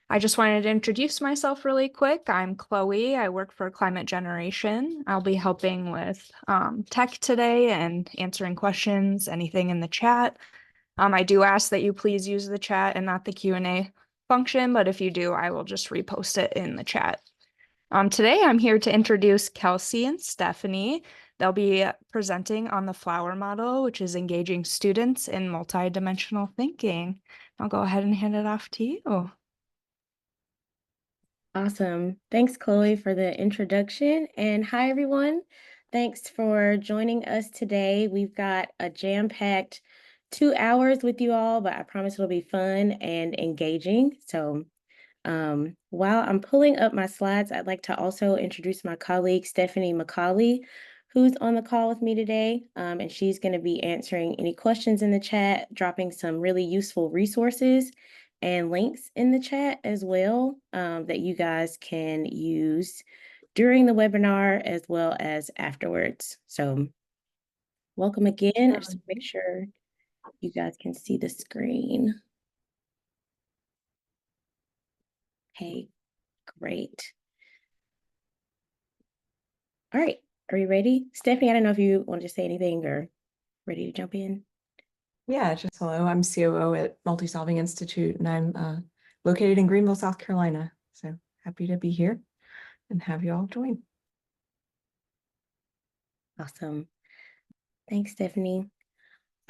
I just wanted to introduce myself really quick. I'm Chloe. I work for Climate Generation. I'll be helping with tech today and answering questions, anything in the chat. I do ask that you please use the chat and not the Q&A function, but if you do, I will just repost it in the chat. Today, I'm here to introduce Kelsi and Stephanie. They'll be presenting on the flower model, which is engaging students in multidimensional thinking. I'll go ahead and hand it off to you. Awesome. Thanks, Chloe, for the introduction. And hi, everyone. Thanks for joining us today. We've got a jam-packed 2 hours with you all, but I promise it'll be fun and engaging. So while I'm pulling up my slides, I'd like to also introduce my colleague, Stephanie McCauley, who's on the call with me today. And she's going to be answering any questions in the chat, dropping some really useful resources and links in the chat as well that you guys can use during the webinar as well as afterwards. So welcome again. Just make sure you guys can see the screen. Okay, great. All right, are you ready? Stephanie, I don't know if you want to say anything or ready to jump in. Yeah, just hello. I'm COO at Multi-Solving Institute, and I'm located in Greenville, South Carolina. So happy to be here and have you all join. Awesome. Thanks, Stephanie.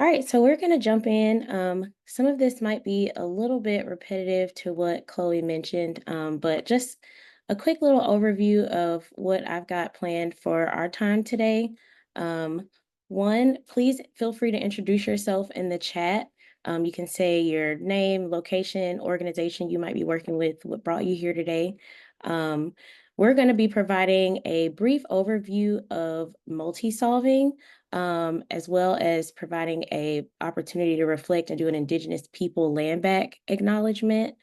All right, so we're going to jump in. Some of this might be a little bit repetitive to what Chloe mentioned, but just a quick little overview of what I've got planned for our time today. One, please feel free to introduce yourself in the chat. You can say your name, location, organization you might be working with, what brought you here today. We're going to be providing a brief overview of multi-solving, as well as providing an opportunity to reflect and do an Indigenous people land back acknowledgement.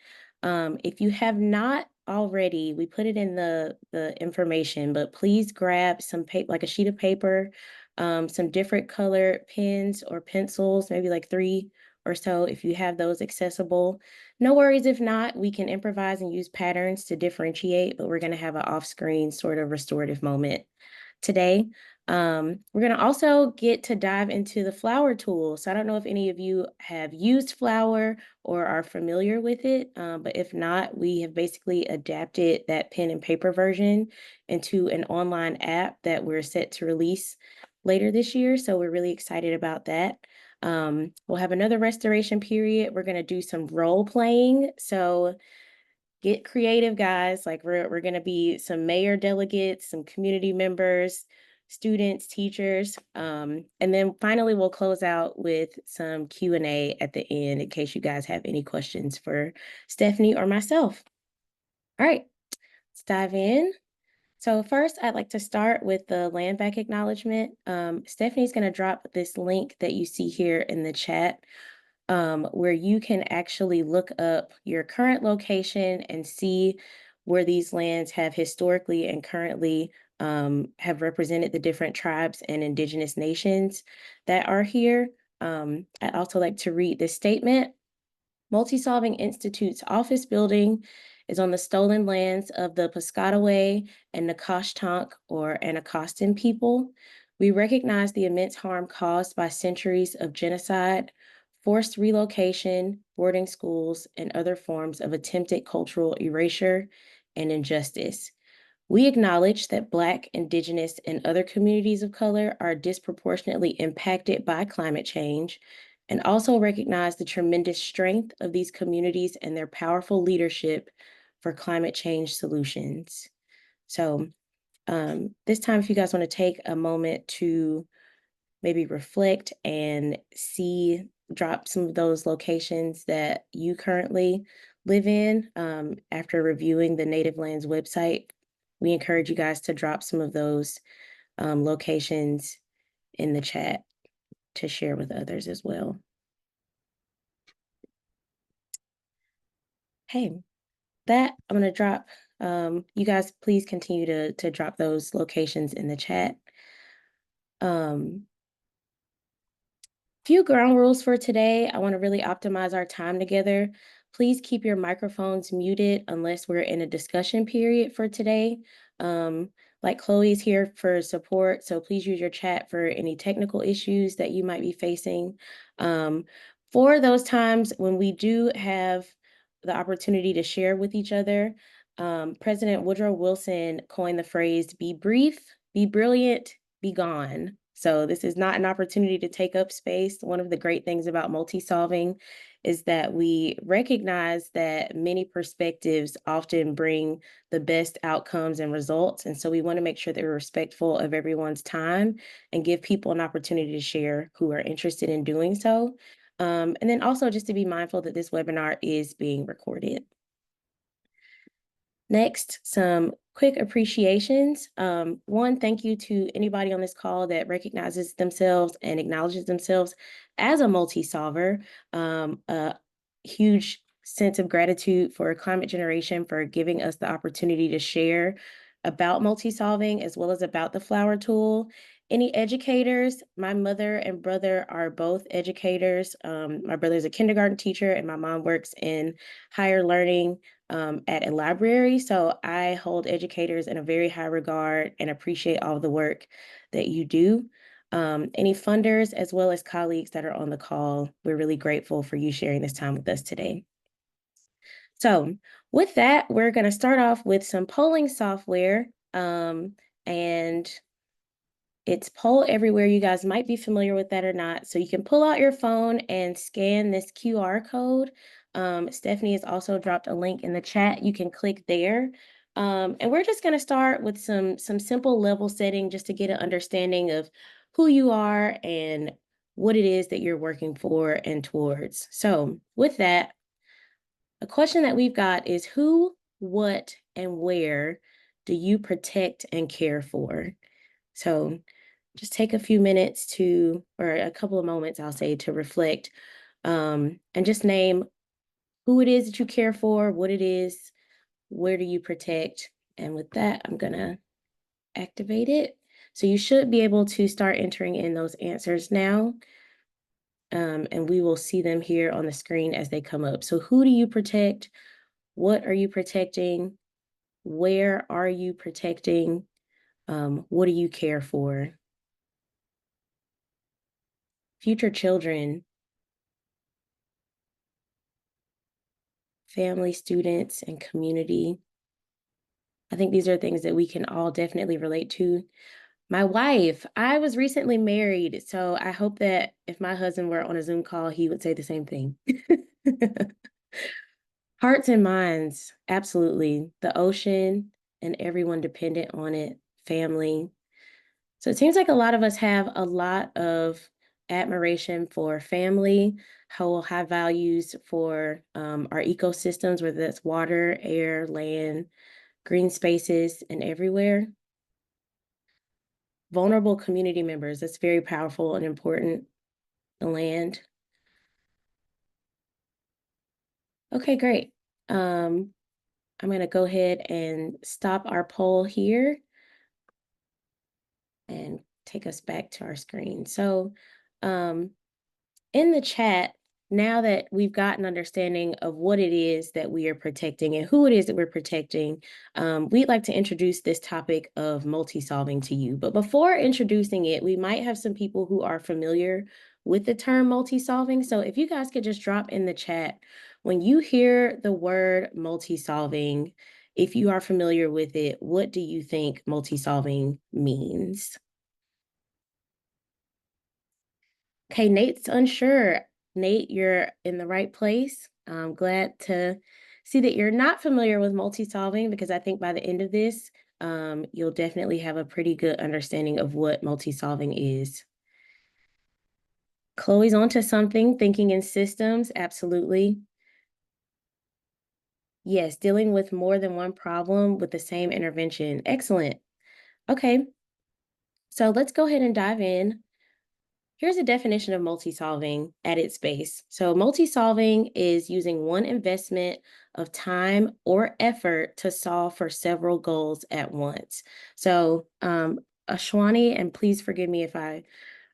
If you have not already, we put it in the information, but please grab some paper, like a sheet of paper, some different color pens or pencils, maybe like 3 or so if you have those accessible. No worries if not, we can improvise and use patterns to differentiate, but we're going to have an off-screen sort of restorative moment today. We're going to also get to dive into the flower tool. So I don't know if any of you have used flower or are familiar with it, but if not, we have basically adapted that pen and paper version into an online app that we're set to release later this year. So we're really excited about that. We'll have another restoration period. We're going to do some role playing. So get creative, guys. Like we're going to be some mayor delegates, some community members, students, teachers. And then finally, we'll close out with some Q&A at the end in case you guys have any questions for Stephanie or myself. All right, let's dive in. So first, I'd like to start with the land back acknowledgement. Stephanie's going to drop this link that you see here in the chat, where you can actually look up your current location and see where these lands have historically and currently have represented the different tribes and indigenous nations that are here. I'd also like to read this statement. Multi-Solving Institute's office building is on the stolen lands of the Piscataway and Nacotchtank or Anacostan people. We recognize the immense harm caused by centuries of genocide, forced relocation, boarding schools, and other forms of attempted cultural erasure and injustice. We acknowledge that Black, Indigenous, and other communities of color are disproportionately impacted by climate change, and also recognize the tremendous strength of these communities and their powerful leadership for climate change solutions. So this time, if you guys want to take a moment to maybe reflect and drop some of those locations that you currently live in after reviewing the Native Lands website, we encourage you guys to drop some of those locations in the chat to share with others as well. Hey, I'm going to drop, you guys please continue to drop those locations in the chat. Few ground rules for today. I want to really optimize our time together. Please keep your microphones muted unless we're in a discussion period for today. Like Chloe's here for support, so please use your chat for any technical issues that you might be facing. For those times when we do have the opportunity to share with each other, President Woodrow Wilson coined the phrase, be brief, be brilliant, be gone. So this is not an opportunity to take up space. One of the great things about multi-solving is that we recognize that many perspectives often bring the best outcomes and results. And so we want to make sure that we're respectful of everyone's time and give people an opportunity to share who are interested in doing so. And then also just to be mindful that this webinar is being recorded. Next, some quick appreciations. One, thank you to anybody on this call that recognizes themselves and acknowledges themselves as a multi-solver. A huge sense of gratitude for Climate Generation for giving us the opportunity to share about multi-solving as well as about the flower tool. Any educators? My mother and brother are both educators. My brother is a kindergarten teacher and my mom works in higher learning at a library. So I hold educators in a very high regard and appreciate all the work that you do. Any funders as well as colleagues that are on the call, we're really grateful for you sharing this time with us today. So with that, we're going to start off with some polling software, and it's Poll Everywhere. You guys might be familiar with that or not. So you can pull out your phone and scan this QR code. Stephanie has also dropped a link in the chat. You can click there. And we're just going to start with some simple level setting just to get an understanding of who you are and what it is that you're working for and towards. So with that, a question that we've got is who, what, and where do you protect and care for? So just take a few minutes to, or a couple of moments, I'll say, to reflect and just name who it is that you care for, what it is, where do you protect? And with that, I'm going to activate it. So you should be able to start entering in those answers now. And we will see them here on the screen as they come up. So who do you protect? What are you protecting? Where are you protecting? What do you care for? Future children, family, students, and community. I think these are things that we can all definitely relate to. My wife, I was recently married, so I hope that if my husband were on a Zoom call, he would say the same thing. Hearts and minds, absolutely. The ocean and everyone dependent on it, family. So it seems like a lot of us have a lot of admiration for family, how high values for our ecosystems, whether that's water, air, land, green spaces, and everywhere. Vulnerable community members, that's very powerful and important. The land. Okay, great. I'm going to go ahead and stop our poll here and take us back to our screen. So in the chat, now that we've got an understanding of what it is that we are protecting and who it is that we're protecting, we'd like to introduce this topic of multi-solving to you. But before introducing it, we might have some people who are familiar with the term multi-solving. So if you guys could just drop in the chat, when you hear the word multi-solving, if you are familiar with it, what do you think multi-solving means? Okay, Nate's unsure. Nate, you're in the right place. I'm glad to see that you're not familiar with multi-solving because I think by the end of this, you'll definitely have a pretty good understanding of what multi-solving is. Chloe's onto something, thinking in systems, absolutely. Yes, dealing with more than one problem with the same intervention. Excellent. Okay, so let's go ahead and dive in. Here's a definition of multi-solving at its base. So multi-solving is using one investment of time or effort to solve for several goals at once. So Ashwani, and please forgive me if I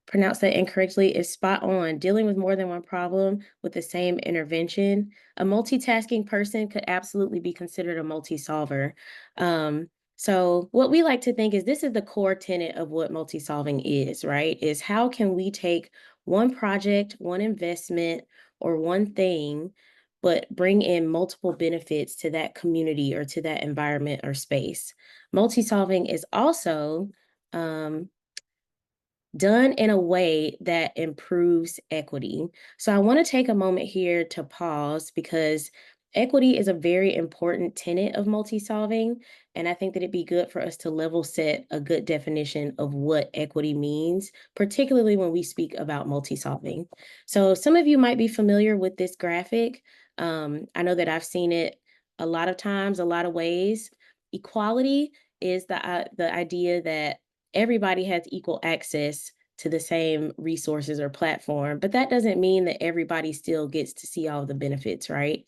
pronounced that incorrectly, is spot on. Dealing with more than one problem with the same intervention. A multitasking person could absolutely be considered a multi-solver. So what we like to think is this is the core tenet of what multi-solving is, right? Is how can we take one project, one investment, or one thing, but bring in multiple benefits to that community or to that environment or space. Multi-solving is also done in a way that improves equity. So I want to take a moment here to pause because equity is a very important tenet of multi-solving. And I think that it'd be good for us to level set a good definition of what equity means, particularly when we speak about multi-solving. So some of you might be familiar with this graphic. I know that I've seen it a lot of times, a lot of ways. Equality is the idea that everybody has equal access to the same resources or platform, but that doesn't mean that everybody still gets to see all the benefits, right?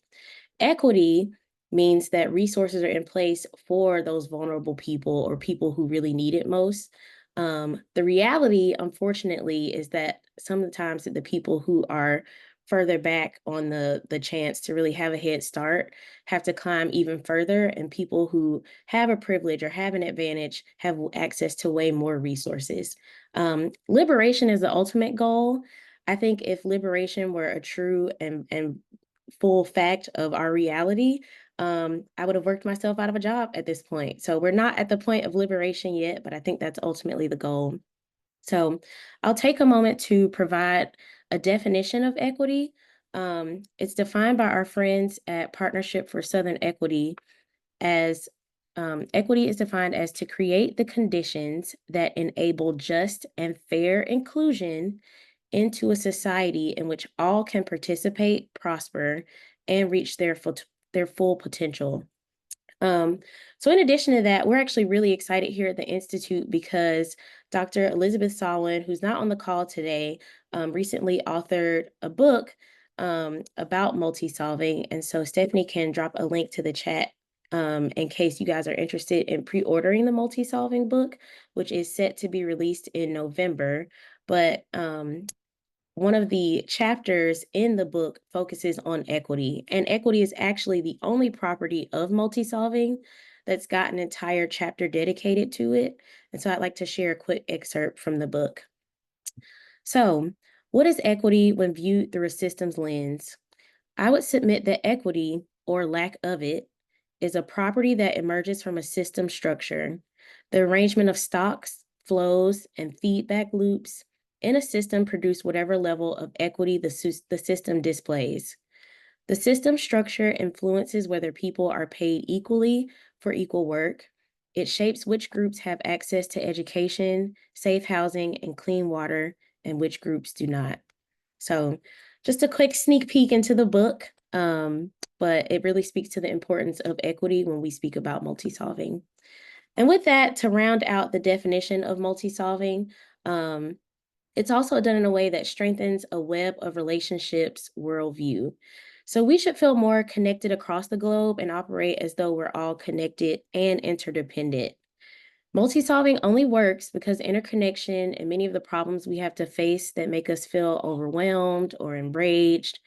Equity means that resources are in place for those vulnerable people or people who really need it most. The reality, unfortunately, is that some of the times that the people who are further back on the chance to really have a head start have to climb even further, and people who have a privilege or have an advantage have access to way more resources. Liberation is the ultimate goal. I think if liberation were a true and full fact of our reality, I would have worked myself out of a job at this point. So we're not at the point of liberation yet, but I think that's ultimately the goal. So I'll take a moment to provide a definition of equity. It's defined by our friends at Partnership for Southern Equity as equity is defined as to create the conditions that enable just and fair inclusion into a society in which all can participate, prosper, and reach their full potential. So in addition to that, we're actually really excited here at the Institute because Dr. Elizabeth Sawin, who's not on the call today, recently authored a book about multi-solving. And so Stephanie can drop a link to the chat in case you guys are interested in pre-ordering the multi-solving book, which is set to be released in November. But one of the chapters in the book focuses on equity, and equity is actually the only property of multi-solving that's got an entire chapter dedicated to it. And so I'd like to share a quick excerpt from the book. So, what is equity when viewed through a systems lens? I would submit that equity, or lack of it, is a property that emerges from a system structure. The arrangement of stocks, flows, and feedback loops in a system produce whatever level of equity the system displays. The system structure influences whether people are paid equally for equal work. It shapes which groups have access to education, safe housing, and clean water, and which groups do not. So, just a quick sneak peek into the book, but it really speaks to the importance of equity when we speak about multi-solving. And with that, to round out the definition of multi-solving, it's also done in a way that strengthens a web of relationships worldview. So we should feel more connected across the globe and operate as though we're all connected and interdependent. Multi-solving only works because interconnection and many of the problems we have to face that make us feel overwhelmed or enraged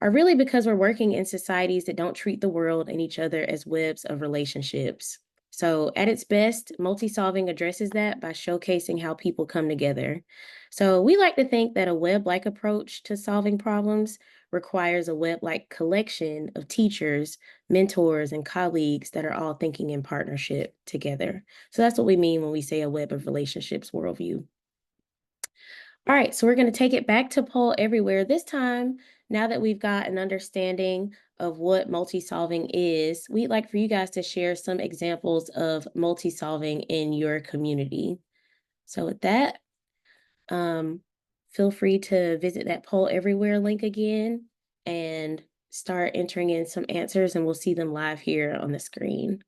are really because we're working in societies that don't treat the world and each other as webs of relationships. So, at its best, multi-solving addresses that by showcasing how people come together. So, we like to think that a web-like approach to solving problems requires a web-like collection of teachers, mentors, and colleagues that are all thinking in partnership together. So, that's what we mean when we say a web of relationships worldview. All right, so we're going to take it back to poll everywhere. This time, now that we've got an understanding of what multi-solving is, we'd like for you guys to share some examples of multi-solving in your community. So with that, feel free to visit that poll everywhere link again and start entering in some answers, and we'll see them live here on the screen.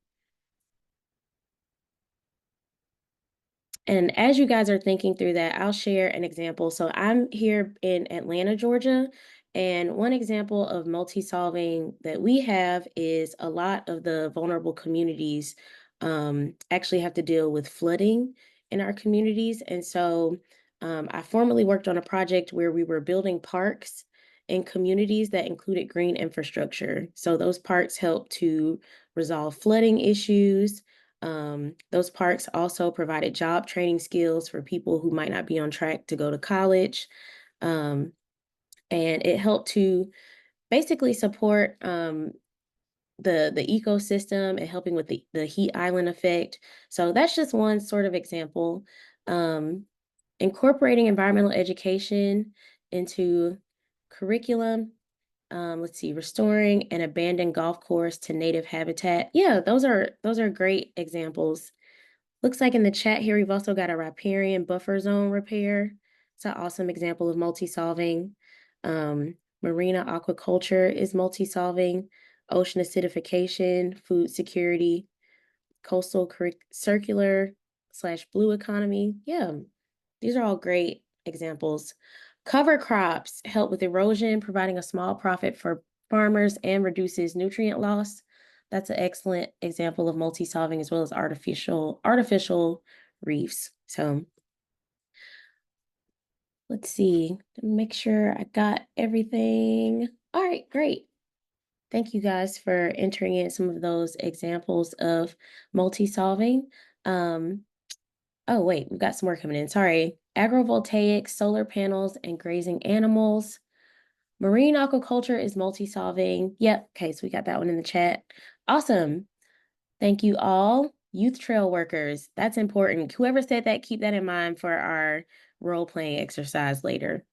And as you guys are thinking through that, I'll share an example. So I'm here in Atlanta, Georgia, and one example of multi-solving that we have is a lot of the vulnerable communities actually have to deal with flooding in our communities. And so I formerly worked on a project where we were building parks in communities that included green infrastructure. So those parks help to resolve flooding issues. Those parks also provided job training skills for people who might not be on track to go to college. Um, and it helped to basically support the ecosystem and helping with the heat island effect. So that's just one sort of example. Incorporating environmental education into curriculum. Let's see, restoring an abandoned golf course to native habitat. Yeah, those are great examples. Looks like in the chat here, we've also got a riparian buffer zone repair. It's an awesome example of multi-solving. Marina aquaculture is multi-solving. Ocean acidification, food security, coastal circular / blue economy. Yeah, these are all great examples. Cover crops help with erosion, providing a small profit for farmers and reduces nutrient loss. That's an excellent example of multi-solving, as well as artificial reefs. So let's see, make sure I got everything. All right, great. Thank you guys for entering in some of those examples of multi-solving. Oh, wait, we've got some more coming in. Sorry. Agrovoltaics, solar panels, and grazing animals. Marine aquaculture is multi-solving. Yep. Okay, so we got that one in the chat. Awesome. Thank you all. Youth trail workers. That's important. Whoever said that, keep that in mind for our role-playing exercise later.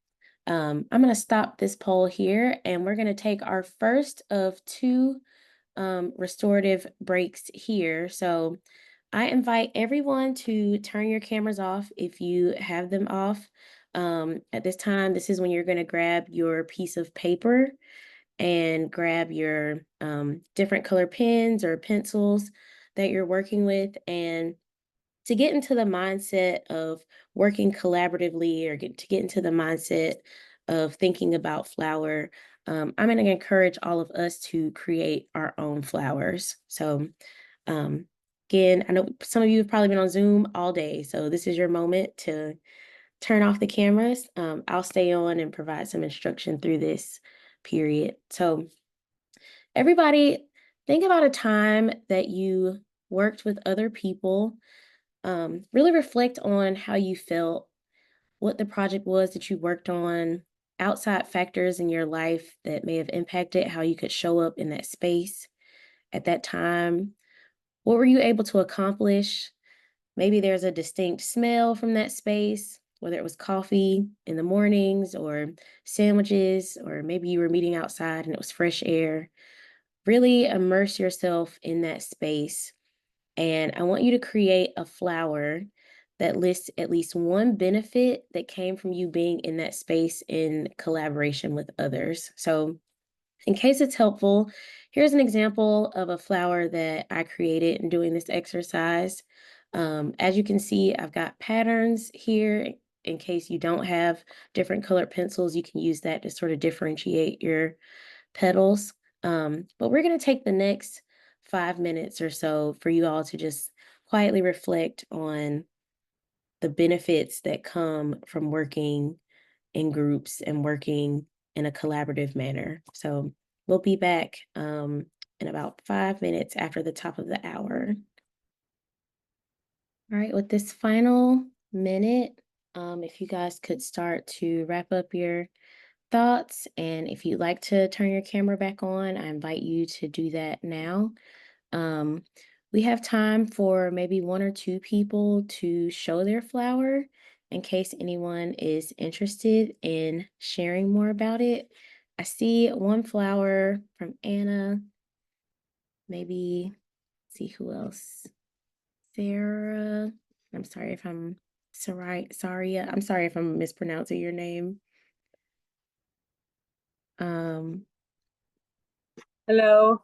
I'm going to stop this poll here, and we're going to take our first of two restorative breaks here. So I invite everyone to turn your cameras off if you have them off. At this time, this is when you're going to grab your piece of paper and grab your different color pens or pencils that you're working with, and to get into the mindset of working collaboratively, or to get into the mindset of thinking about flower, I'm going to encourage all of us to create our own flowers. So again, I know some of you have probably been on Zoom all day, so this is your moment to turn off the cameras. I'll stay on and provide some instruction through this period. So everybody, think about a time that you worked with other people. Really reflect on how you felt, what the project was that you worked on, outside factors in your life that may have impacted how you could show up in that space at that time. What were you able to accomplish? Maybe there's a distinct smell from that space, whether it was coffee in the mornings or sandwiches, or maybe you were meeting outside and it was fresh air. Really immerse yourself in that space. And I want you to create a flower that lists at least one benefit that came from you being in that space in collaboration with others. So in case it's helpful, here's an example of a flower that I created in doing this exercise. As you can see, I've got patterns here. In case you don't have different colored pencils, you can use that to sort of differentiate your petals. But we're going to take the next 5 minutes or so for you all to just quietly reflect on the benefits that come from working in groups and working in a collaborative manner. So we'll be back in about 5 minutes after the top of the hour. All right, with this final minute, if you guys could start to wrap up your thoughts, and if you'd like to turn your camera back on, I invite you to do that now. We have time for maybe 1 or 2 people to show their flower in case anyone is interested in sharing more about it. I see one flower from Anna. Maybe see who else. Sarah. I'm sorry if I'm sorry. I'm sorry if I'm mispronouncing your name. Hello,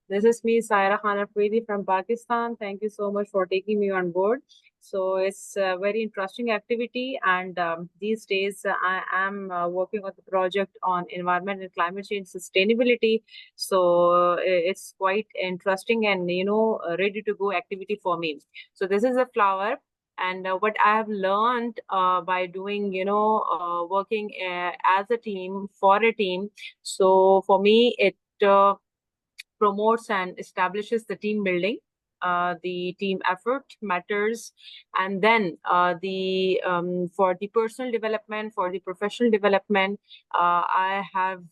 this is me, Saira Khan Afridi from Pakistan. Thank you so much for taking me on board. So it's a very interesting activity, and these days I am working on the project on environment and climate change sustainability. So it's quite interesting and ready to go activity for me. So this is a flower. And what I have learned by doing, working as a team for a team. So for me, it promotes and establishes the team building. The team effort matters, and then the for the personal development, for the professional development, I have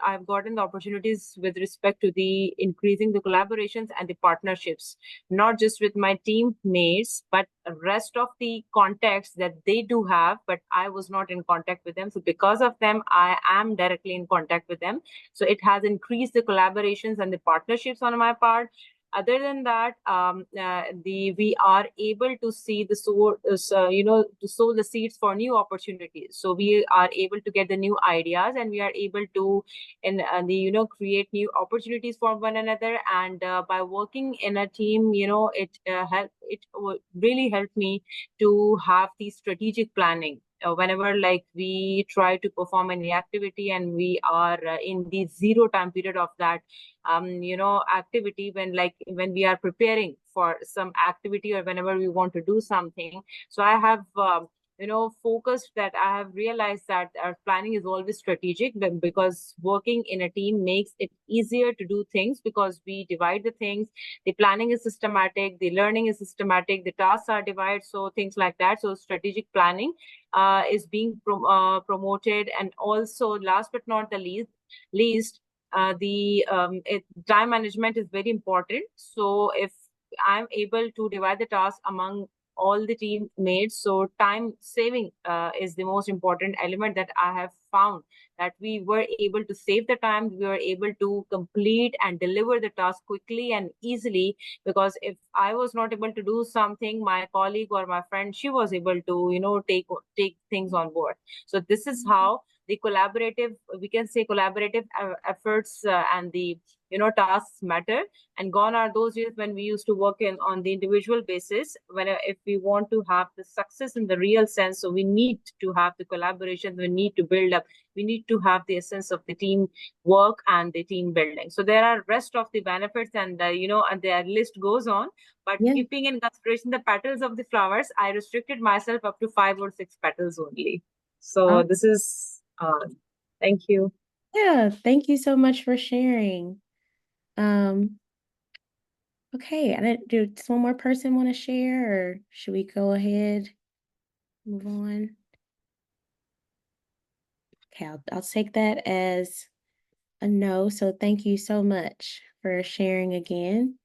I've gotten the opportunities with respect to the increasing the collaborations and the partnerships, not just with my teammates, but the rest of the contacts that they do have, but I was not in contact with them. So because of them, I am directly in contact with them. So it has increased the collaborations and the partnerships on my part. Other than that, we are able to see the to sow the seeds for new opportunities. So we are able to get the new ideas, and we are able to create new opportunities for one another. And by working in a team, really helped me to have the strategic planning. Whenever like we try to perform any activity and we are in the zero time period of that activity, when we are preparing for some activity or whenever we want to do something. So I have focused that I have realized that our planning is always strategic, because working in a team makes it easier to do things, because we divide the things. The planning is systematic, the learning is systematic, the tasks are divided, so things like that. So strategic planning is being promoted. And also, last but not the least, the time management is very important. So if I'm able to divide the task among all the teammates, so time saving is the most important element that I have found, that we were able to save the time, we were able to complete and deliver the task quickly and easily. Because if I was not able to do something, my colleague or my friend, she was able to take things on board. So this is how the collaborative, we can say collaborative efforts and the tasks matter. And gone are those years when we used to work on the individual basis. If we want to have the success in the real sense, so we need to have the collaboration, we need to build up, we need to have the essence of the team work and the team building. So there are rest of the benefits, and and their list goes on. But Yeah. keeping in consideration the petals of the flowers, I restricted myself up to 5 or 6 petals only. So this is thank you. Yeah, thank you so much for sharing. Okay, does one more person want to share, or should we go ahead, move on? Okay, I'll take that as a no. So thank you so much for sharing again.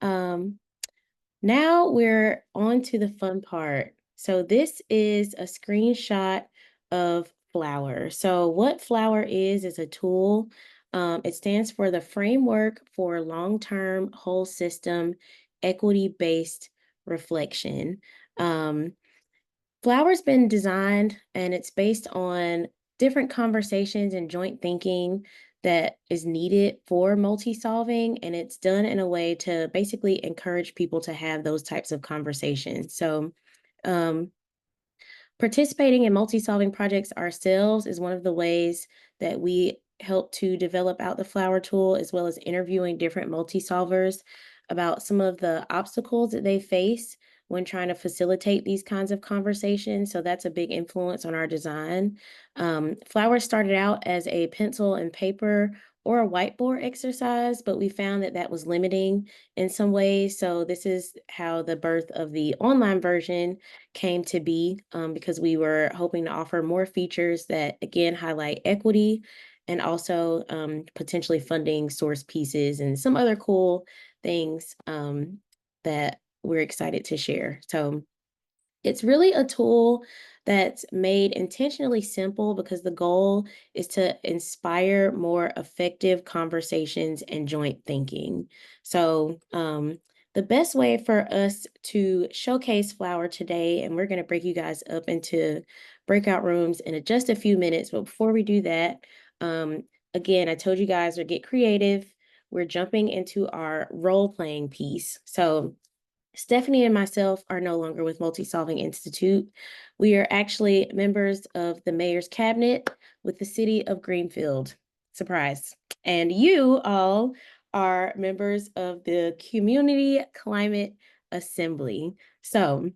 Now we're on to the fun part. So this is a screenshot of Flower. So what Flower is a tool. It stands for the Framework for Long-Term Whole System Equity-Based Reflection. Flower's been designed, and it's based on different conversations and joint thinking that is needed for multi-solving, and it's done in a way to basically encourage people to have those types of conversations. So participating in multi-solving projects ourselves is one of the ways that we help to develop out the Flower tool, as well as interviewing different multi-solvers about some of the obstacles that they face when trying to facilitate these kinds of conversations. So that's a big influence on our design. Flower started out as a pencil and paper or a whiteboard exercise, but we found that that was limiting in some ways. So this is how the birth of the online version came to be, because we were hoping to offer more features that, again, highlight equity, and also potentially funding source pieces and some other cool things that we're excited to share. So it's really a tool that's made intentionally simple, because the goal is to inspire more effective conversations and joint thinking. So the best way for us to showcase Flower today, and we're going to break you guys up into breakout rooms in just a few minutes, but before we do that, again, I told you guys to get creative. We're jumping into our role-playing piece. So Stephanie and myself are no longer with Multi-Solving Institute. We are actually members of the mayor's cabinet with the city of Greenfield. Surprise. And you all are members of the Community Climate assembly. So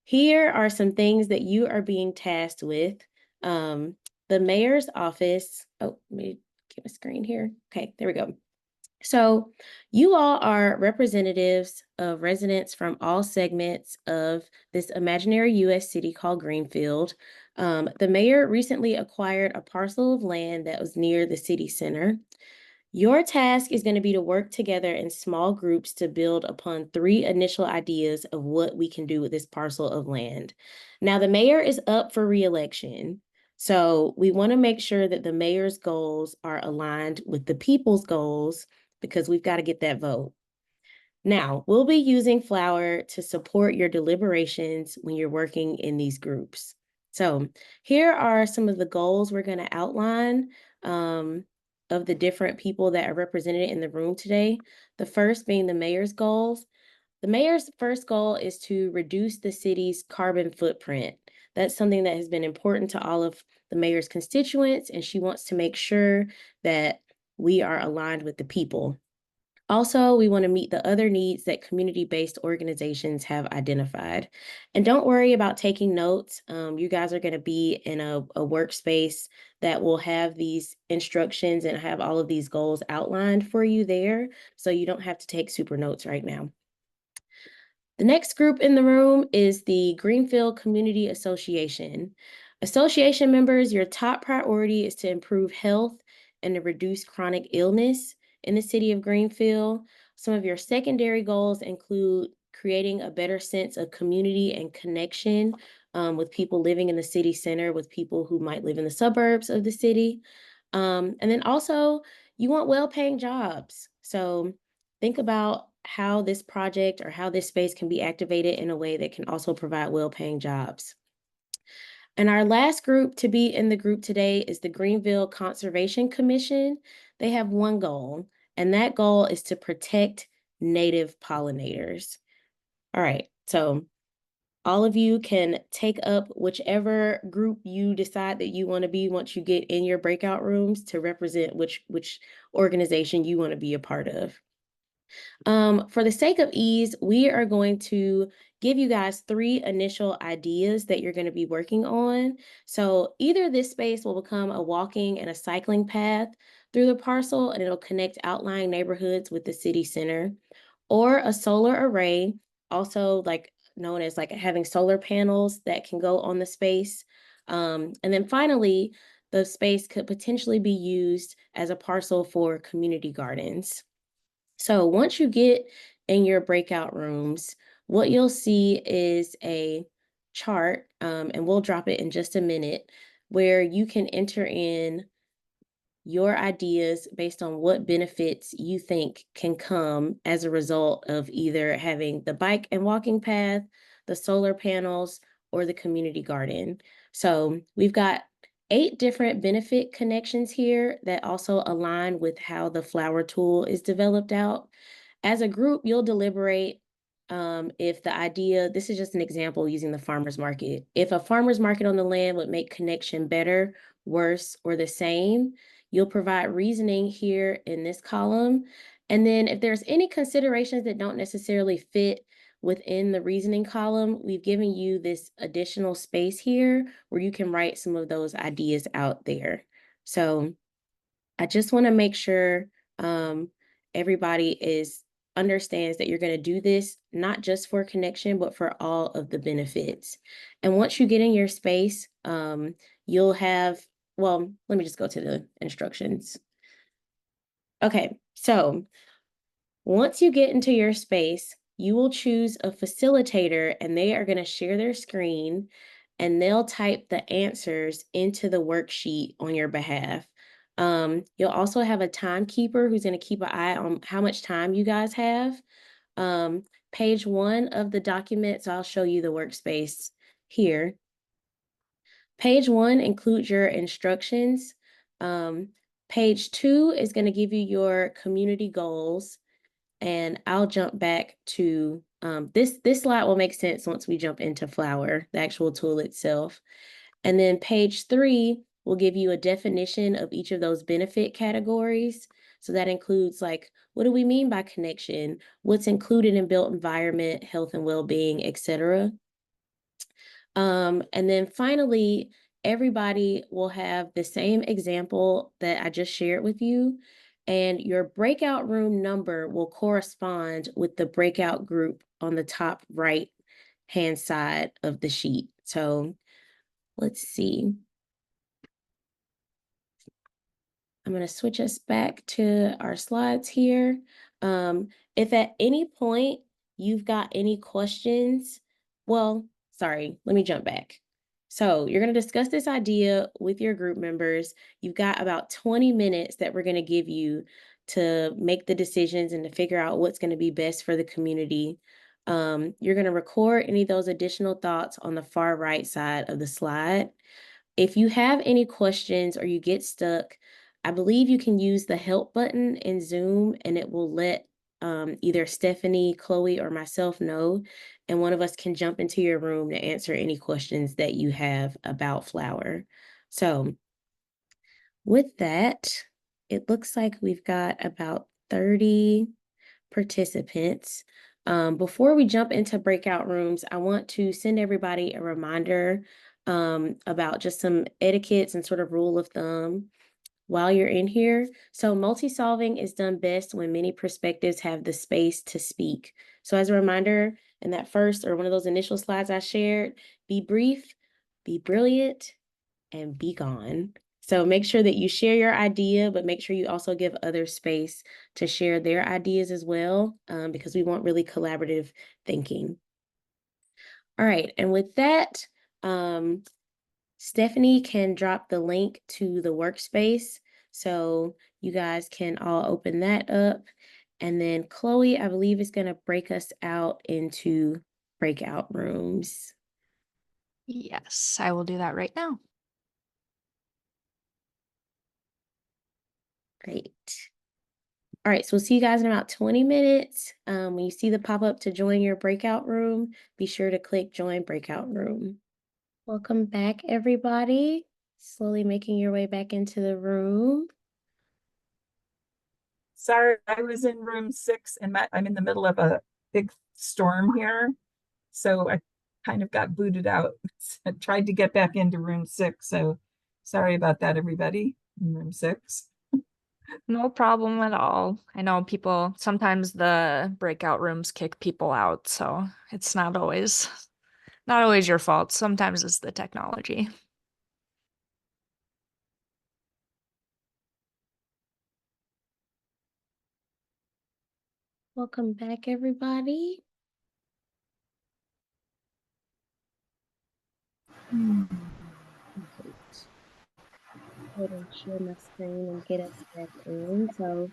here are some things that you are being tasked with. The mayor's office. Oh, let me get my screen here. Okay, there we go. So you all are representatives of residents from all segments of this imaginary U.S. city called Greenfield. The mayor recently acquired a parcel of land that was near the city center. Your task is going to be to work together in small groups to build upon 3 initial ideas of what we can do with this parcel of land. Now, the mayor is up for re-election, so we want to make sure that the mayor's goals are aligned with the people's goals because we've got to get that vote. Now, we'll be using Flower to support your deliberations when you're working in these groups. So here are some of the goals we're going to outline of the different people that are represented in the room today. The first being the mayor's goals. The mayor's first goal is to reduce the city's carbon footprint. That's something that has been important to all of the mayor's constituents, and she wants to make sure that we are aligned with the people. Also, we want to meet the other needs that community-based organizations have identified. And don't worry about taking notes. You guys are going to be in a workspace that will have these instructions and have all of these goals outlined for you there, so you don't have to take super notes right now. The next group in the room is the Greenfield Community Association. Association members, your top priority is to improve health and to reduce chronic illness in the city of Greenfield. Some of your secondary goals include creating a better sense of community and connection with people living in the city center, with people who might live in the suburbs of the city. And then also, you want well-paying jobs. So think about how this project or how this space can be activated in a way that can also provide well-paying jobs. And our last group to be in the group today is the Greenville Conservation Commission. They have one goal, and that goal is to protect native pollinators. All right, so all of you can take up whichever group you decide that you want to be once you get in your breakout rooms to represent which organization you want to be a part of. For the sake of ease, we are going to give you guys 3 initial ideas that you're going to be working on. So either this space will become a walking and a cycling path through the parcel, and it'll connect outlying neighborhoods with the city center, or a solar array, also known as having solar panels that can go on the space. And then finally, the space could potentially be used as a parcel for community gardens. So once you get in your breakout rooms, what you'll see is a chart, and we'll drop it in just a minute, where you can enter in your ideas based on what benefits you think can come as a result of either having the bike and walking path, the solar panels, or the community garden. So we've got 8 different benefit connections here that also align with how the flower tool is developed out. As a group, you'll deliberate if the idea, this is just an example using the farmer's market. If a farmer's market on the land would make connection better, worse, or the same, you'll provide reasoning here in this column. And then if there's any considerations that don't necessarily fit within the reasoning column, we've given you this additional space here where you can write some of those ideas out there. So I just want to make sure everybody understands that you're going to do this not just for connection, but for all of the benefits. And once you get in your space, you'll have, well, let me just go to the instructions. Okay, so once you get into your space, you will choose a facilitator, and they are going to share their screen, and they'll type the answers into the worksheet on your behalf. You'll also have a timekeeper who's going to keep an eye on how much time you guys have. Page 1 of the document, so I'll show you the workspace here. Page 1 includes your instructions. Page 2 is going to give you your community goals. And I'll jump back to this slide will make sense once we jump into Flower, the actual tool itself. And then page 3 will give you a definition of each of those benefit categories. So that includes like, what do we mean by connection? What's included in built environment, health and well-being, etc. And then finally, everybody will have the same example that I just shared with you, and your breakout room number will correspond with the breakout group on the top right hand side of the sheet. So let's see. I'm going to switch us back to our slides here. If at any point you've got any questions, well, sorry, let me jump back. So you're going to discuss this idea with your group members. You've got about 20 minutes that we're going to give you to make the decisions and to figure out what's going to be best for the community. You're going to record any of those additional thoughts on the far right side of the slide. If you have any questions or you get stuck, I believe you can use the help button in Zoom and it will let either Stephanie, Chloe, or myself know, and one of us can jump into your room to answer any questions that you have about Flower. So with that, it looks like we've got about 30 participants. Before we jump into breakout rooms, I want to send everybody a reminder about just some etiquettes and sort of rule of thumb while you're in here. So multi-solving is done best when many perspectives have the space to speak. So as a reminder, in that first or one of those initial slides I shared, be brief, be brilliant, and be gone. So make sure that you share your idea, but make sure you also give others space to share their ideas as well, because we want really collaborative thinking. All right, and with that, Stephanie can drop the link to the workspace, so you guys can all open that up. And then Chloe, I believe, is going to break us out into breakout rooms. Yes, I will do that right now. Great. All right, so we'll see you guys in about 20 minutes. When you see the pop-up to join your breakout room, be sure to click join breakout room. Welcome back, everybody. Slowly making your way back into the room. Sorry, I was in room 6 and I'm in the middle of a big storm here. So I kind of got booted out. I tried to get back into room 6. So sorry about that, everybody in room 6. No problem at all. I know people, sometimes the breakout rooms kick people out, so it's not always your fault. Sometimes it's the technology. Welcome back, everybody. Go ahead and share my screen and get us back in. So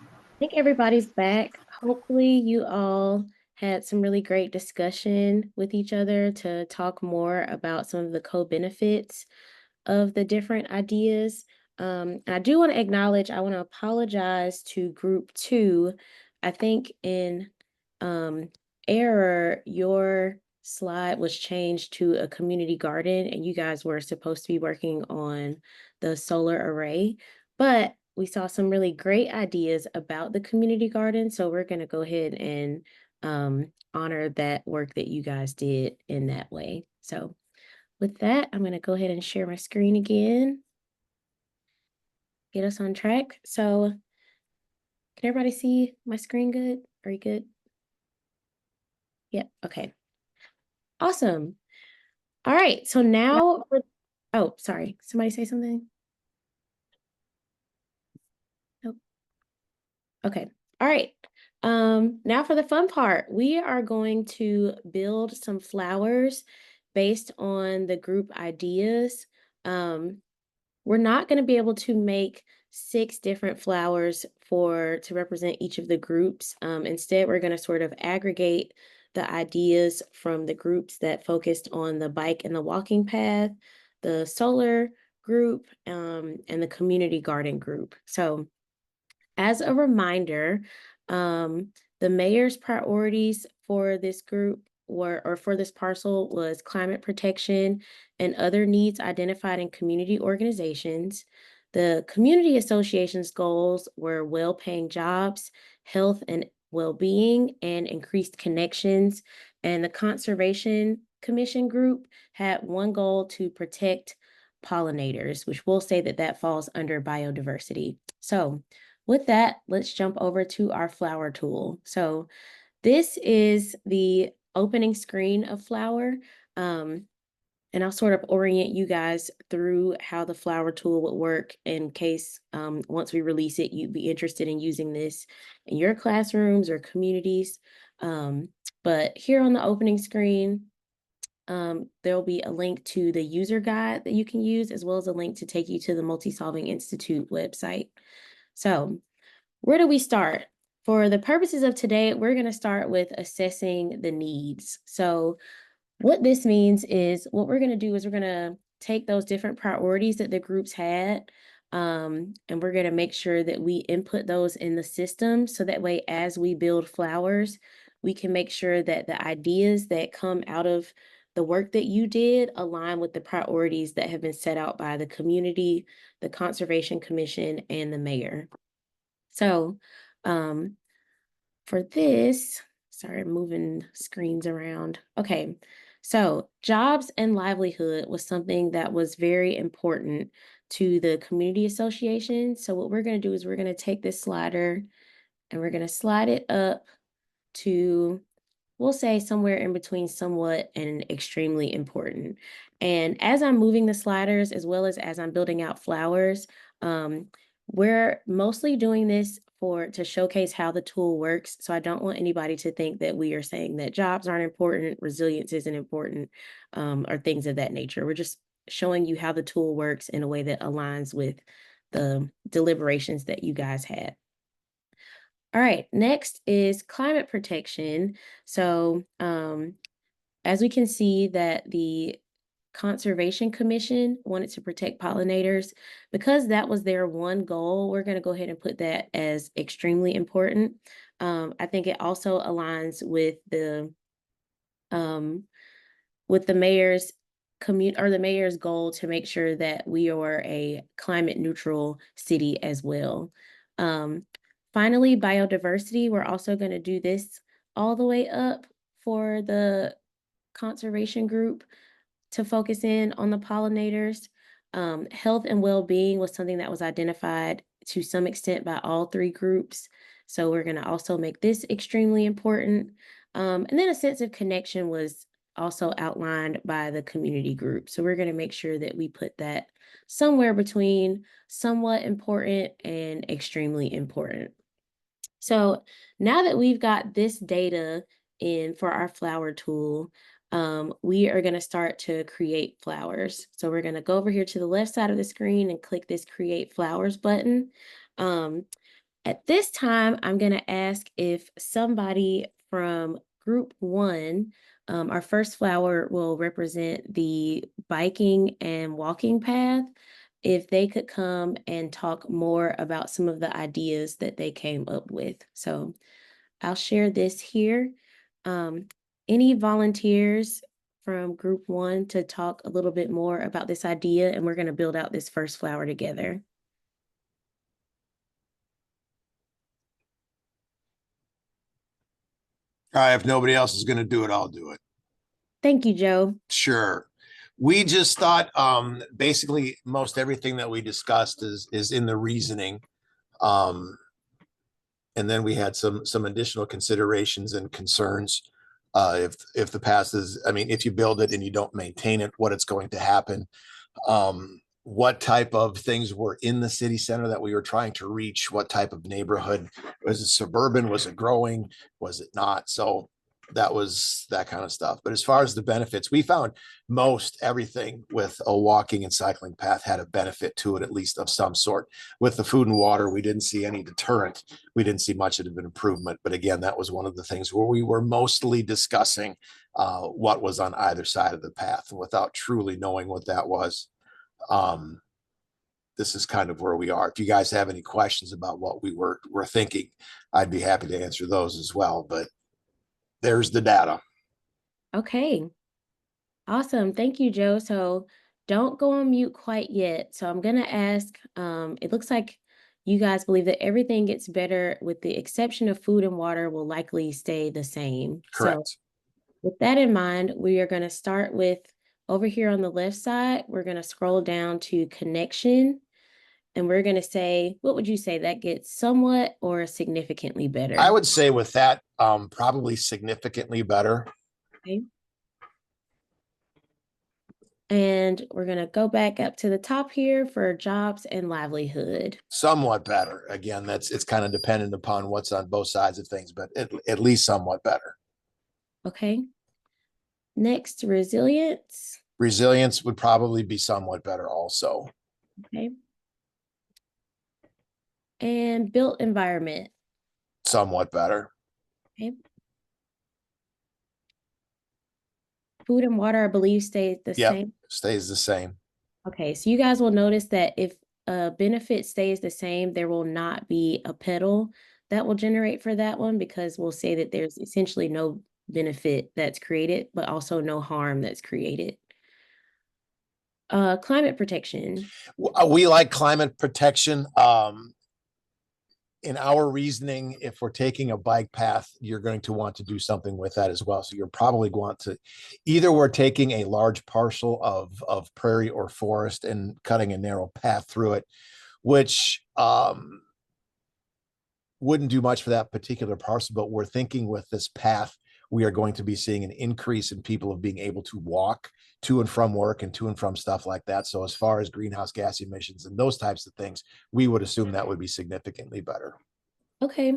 I think everybody's back. Hopefully you all had some really great discussion with each other to talk more about some of the co-benefits of the different ideas. And I do want to acknowledge, I want to apologize to group 2. I think in error, your slide was changed to a community garden and you guys were supposed to be working on the solar array, but we saw some really great ideas about the community garden. So we're going to go ahead and honor that work that you guys did in that way. So with that, I'm going to go ahead and share my screen again. Get us on track. So can everybody see my screen good? Are you good? Yep. Okay. Awesome. All right. So now, oh, sorry. Somebody say something? Nope. Okay. All right. Now for the fun part, we are going to build some flowers based on the group ideas. We're not going to be able to make 6 different flowers to represent each of the groups. Instead, we're going to sort of aggregate the ideas from the groups that focused on the bike and the walking path, the solar group, and the community garden group. So as a reminder, the mayor's priorities for this group or for this parcel was climate protection and other needs identified in community organizations. The community association's goals were well-paying jobs, health and well-being, and increased connections. And the Conservation Commission group had one goal to protect pollinators, which we'll say that that falls under biodiversity. So with that, let's jump over to our flower tool. So this is the opening screen of Flower. And I'll sort of orient you guys through how the flower tool would work in case once we release it, you'd be interested in using this in your classrooms or communities. But here on the opening screen, there'll be a link to the user guide that you can use, as well as a link to take you to the Multi-Solving Institute website. So where do we start? For the purposes of today, we're going to start with assessing the needs. So what this means is what we're going to do is we're going to take those different priorities that the groups had, and we're going to make sure that we input those in the system. So that way, as we build flowers, we can make sure that the ideas that come out of the work that you did align with the priorities that have been set out by the community, the Conservation Commission, and the mayor. So for this, sorry, I'm moving screens around. Okay, so jobs and livelihood was something that was very important to the community association. So what we're going to do is we're going to take this slider and we're going to slide it up to, we'll say somewhere in between somewhat and extremely important. And as I'm moving the sliders, as well as I'm building out flowers, we're mostly doing this to showcase how the tool works. So I don't want anybody to think that we are saying that jobs aren't important, resilience isn't important, or things of that nature. We're just showing you how the tool works in a way that aligns with the deliberations that you guys had. All right, next is climate protection. So as we can see that the Conservation Commission wanted to protect pollinators, because that was their one goal, we're going to go ahead and put that as extremely important. I think it also aligns with the mayor's the mayor's goal to make sure that we are a climate neutral city as well. Finally, biodiversity, we're also going to do this all the way up for the conservation group to focus in on the pollinators. Health and well-being was something that was identified to some extent by all three groups. So we're going to also make this extremely important. And then a sense of connection was also outlined by the community group. So we're going to make sure that we put that somewhere between somewhat important and extremely important. So now that we've got this data in for our flower tool, we are going to start to create flowers. So we're going to go over here to the left side of the screen and click this Create Flowers button. At this time, I'm going to ask if somebody from Group 1, our first flower will represent the biking and walking path, if they could come and talk more about some of the ideas that they came up with. So I'll share this here. Any volunteers from Group 1 to talk a little bit more about this idea, and we're going to build out this first flower together. All right, if nobody else is going to do it, I'll do it. Thank you, Joe. Sure. We just thought basically most everything that we discussed is in the reasoning. And then we had some additional considerations and concerns. If the path is, I mean, if you build it and you don't maintain it, what it's going to happen. What type of things were in the city center that we were trying to reach? What type of neighborhood? Was it suburban? Was it growing? Was it not? So that was that kind of stuff. But as far as the benefits, we found most everything with a walking and cycling path had a benefit to it, at least of some sort. With the food and water, we didn't see any deterrent. We didn't see much of an improvement. But again, that was one of the things where we were mostly discussing what was on either side of the path without truly knowing what that was. This is kind of where we are. If you guys have any questions about what we were thinking, I'd be happy to answer those as well. But there's the data. Okay. Awesome. Thank you, Joe. So don't go on mute quite yet. So I'm going to ask, it looks like you guys believe that everything gets better with the exception of food and water will likely stay the same. So Correct. with that in mind, we are going to start with over here on the left side, we're going to scroll down to connection. And we're going to say, what would you say that gets somewhat or significantly better? I would say with that, probably significantly better. Okay. And we're going to go back up to the top here for jobs and livelihood. Somewhat better. Again, it's kind of dependent upon what's on both sides of things, but at least somewhat better. Okay. Next, resilience. Resilience would probably be somewhat better also. Okay. And built environment. Somewhat better. Okay. Food and water, I believe, stays the Yep, same. stays the same. Okay, so you guys will notice that if a benefit stays the same, there will not be a pedal that will generate for that one because we'll say that there's essentially no benefit that's created, but also no harm that's created. Climate protection. We like climate protection. In our reasoning, if we're taking a bike path, you're going to want to do something with that as well. So you're probably going to either we're taking a large parcel of prairie or forest and cutting a narrow path through it, which wouldn't do much for that particular parcel, but we're thinking with this path, we are going to be seeing an increase in people of being able to walk to and from work and to and from stuff like that. So as far as greenhouse gas emissions and those types of things, we would assume that would be significantly better. Okay.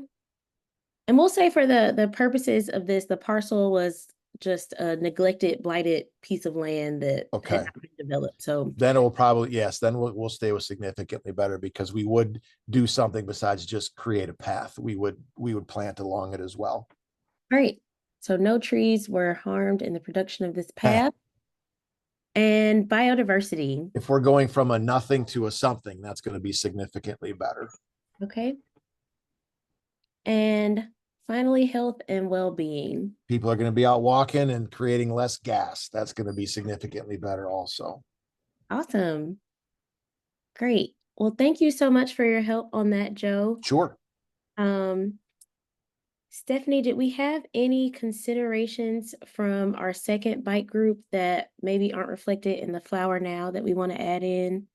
And we'll say for the purposes of this, the parcel was just a neglected, blighted piece of land that Okay. had not been developed. So Then it will probably, yes, then we'll stay with significantly better because we would do something besides just create a path. We would plant along it as well. all right. So no trees were harmed in the production of this path. And biodiversity. If we're going from a nothing to a something, that's going to be significantly better. Okay. And finally, health and well-being. People are going to be out walking and creating less gas. That's going to be significantly better also. Awesome. Great. Well, thank you so much for your help on that, Joe. Sure. Stephanie, did we have any considerations from our second bike group that maybe aren't reflected in the flower now that we want to add in?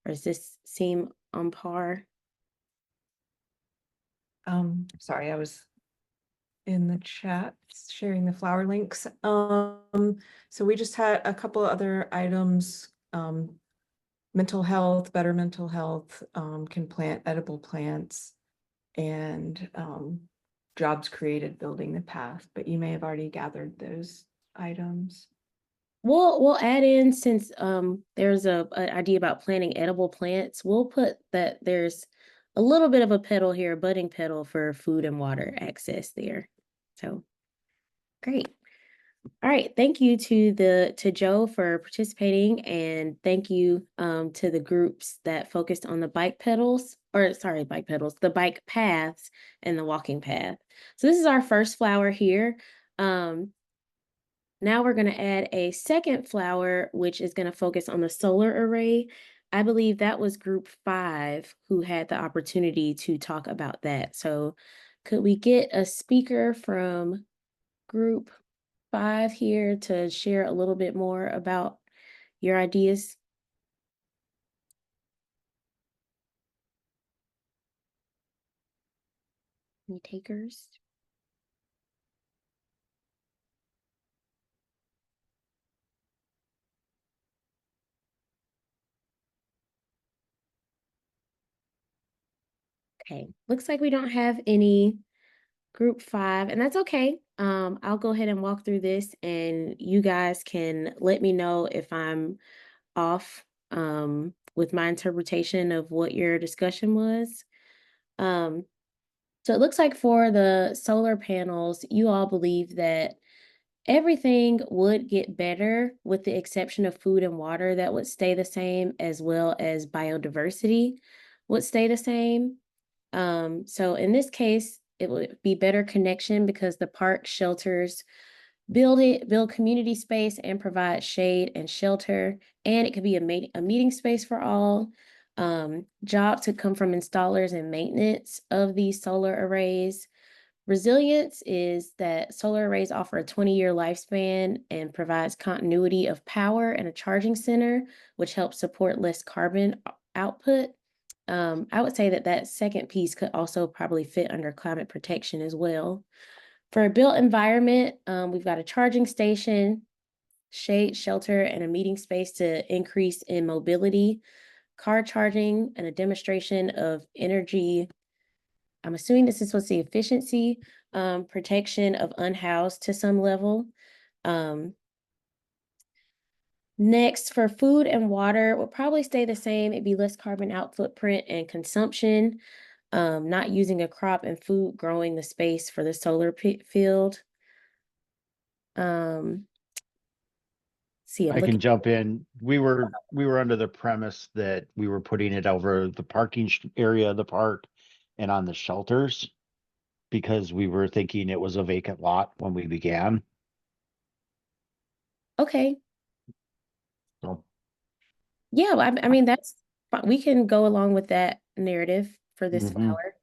Or does this seem on par? Sorry, I was in the chat sharing the flower links. So we just had a couple of other items. Mental health, better mental health, can plant edible plants, and jobs created building the path, but you may have already gathered those items. We'll add in, since there's an idea about planting edible plants, we'll put that there's a little bit of a pedal here, a budding pedal for food and water access there. So great. All right, thank you to Joe for participating, and thank you to the groups that focused on the bike pedals, the bike paths and the walking path. So this is our first flower here. Now we're going to add a second flower, which is going to focus on the solar array. I believe that was group 5 who had the opportunity to talk about that. So could we get a speaker from group 5 here to share a little bit more about your ideas? Any takers? Okay, looks like we don't have any group 5, and that's okay. I'll go ahead and walk through this, and you guys can let me know if I'm off with my interpretation of what your discussion was. So it looks like for the solar panels, you all believe that everything would get better with the exception of food and water that would stay the same, as well as biodiversity would stay the same. So in this case, it would be better connection because the park shelters build community space and provide shade and shelter. And it could be a meeting space for all. Jobs to come from installers and maintenance of these solar arrays. Resilience is that solar arrays offer a 20-year lifespan and provides continuity of power and a charging center, which helps support less carbon output. I would say that that second piece could also probably fit under climate protection as well. For a built environment, we've got a charging station, shade, shelter, and a meeting space to increase in mobility, car charging, and a demonstration of energy. I'm assuming this is supposed to say efficiency, protection of unhoused to some level. Next, for food and water, will probably stay the same. It'd be less carbon out footprint and consumption, not using a crop and food growing the space for the solar field. See, I can jump in. We were under the premise that we were putting it over the parking area of the park and on the shelters because we were thinking it was a vacant lot when we began. Okay. So Yeah, I mean, that's fine. We can go along with that narrative for this flower.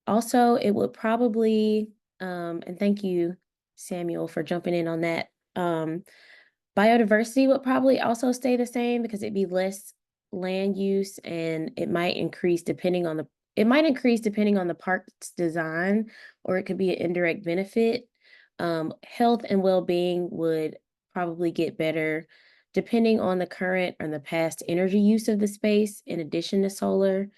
Also, it would probably, and thank you, Samuel, for jumping in on that. Biodiversity would probably also stay the same because it'd be less land use and it might increase depending on the park's design, or it could be an indirect benefit. Health and well-being would probably get better depending on the current and the past energy use of the space, in addition to solar,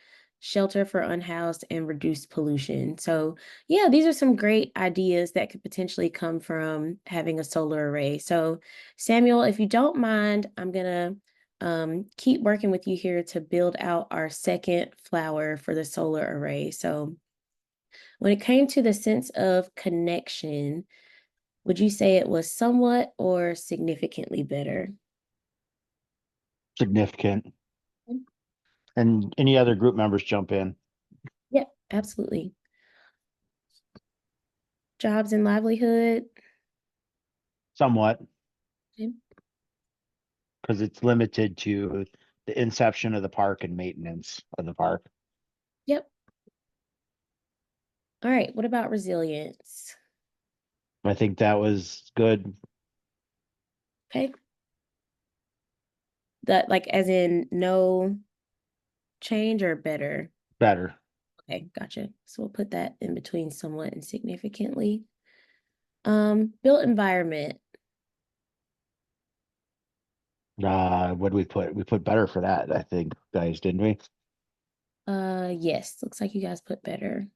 shelter for unhoused, and reduced pollution. So yeah, these are some great ideas that could potentially come from having a solar array. So Samuel, if you don't mind, I'm gonna keep working with you here to build out our second flower for the solar array. So when it came to the sense of connection, would you say it was somewhat or significantly better? significant. And any other group members jump in. Yep, absolutely. Jobs and livelihood. Somewhat. Okay. Because it's limited to the inception of the park and maintenance of the park. Yep. All right, what about resilience? I think that was good. Okay. That, like, as in no change or better? Better. Okay, gotcha. So we'll put that in between somewhat and significantly. Built environment. What did we put? We put better for that, I think, guys, didn't we? Yes, looks like you guys put better.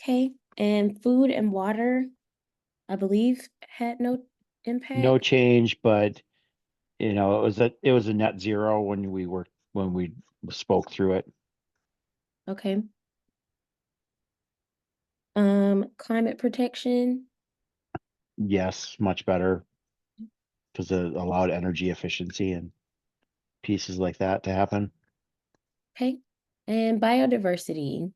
Okay, and food and water, I believe, had no impact. No change, but you know, it was a net zero when we spoke through it. Okay. Climate protection. Yes, much better because it allowed energy efficiency and pieces like that to happen. Okay. And biodiversity.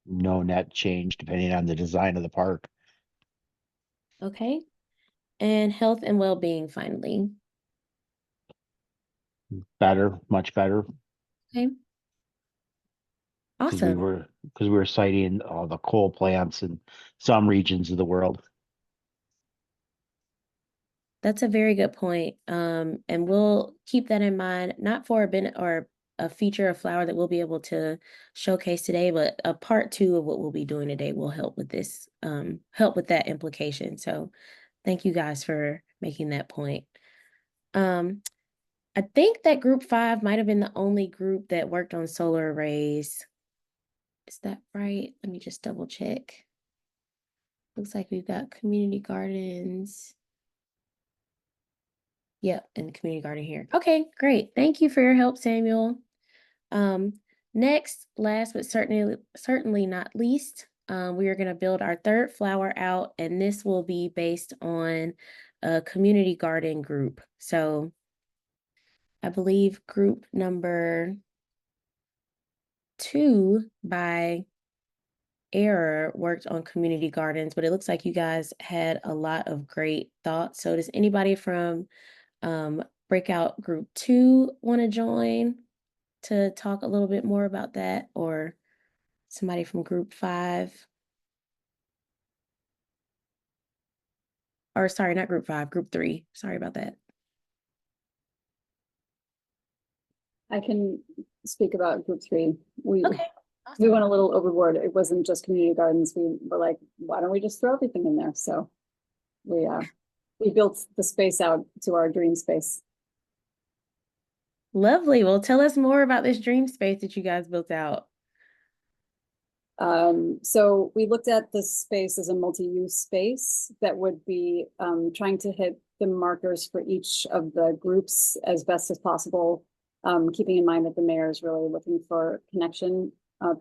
No net change depending on the design of the park. Okay. And health and well-being, finally. Better, much better. Okay. Because Awesome. we were citing all the coal plants in some regions of the world. That's a very good point. And we'll keep that in mind, not for a feature of flower that we'll be able to showcase today, but a part 2 of what we'll be doing today will help with this, help with that implication. So thank you guys for making that point. I think that group 5 might have been the only group that worked on solar arrays. Is that right? Let me just double check. Looks like we've got community gardens. Yep, and the community garden here. Okay, great. Thank you for your help, Samuel. Next, last but certainly not least, we are going to build our third flower out, and this will be based on a community garden group. So I believe group number 2 by error worked on community gardens, but it looks like you guys had a lot of great thoughts. So does anybody from breakout group 2 want to join to talk a little bit more about that, or somebody from group 5? Or sorry, not group 5, group 3. Sorry about that. I can speak about group 3. We Okay. we Awesome. went a little overboard. It wasn't just community gardens. We were like, why don't we just throw everything in there? So we built the space out to our dream space. Lovely. Well, tell us more about this dream space that you guys built out. So we looked at this space as a multi-use space that would be trying to hit the markers for each of the groups as best as possible, keeping in mind that the mayor is really looking for connection,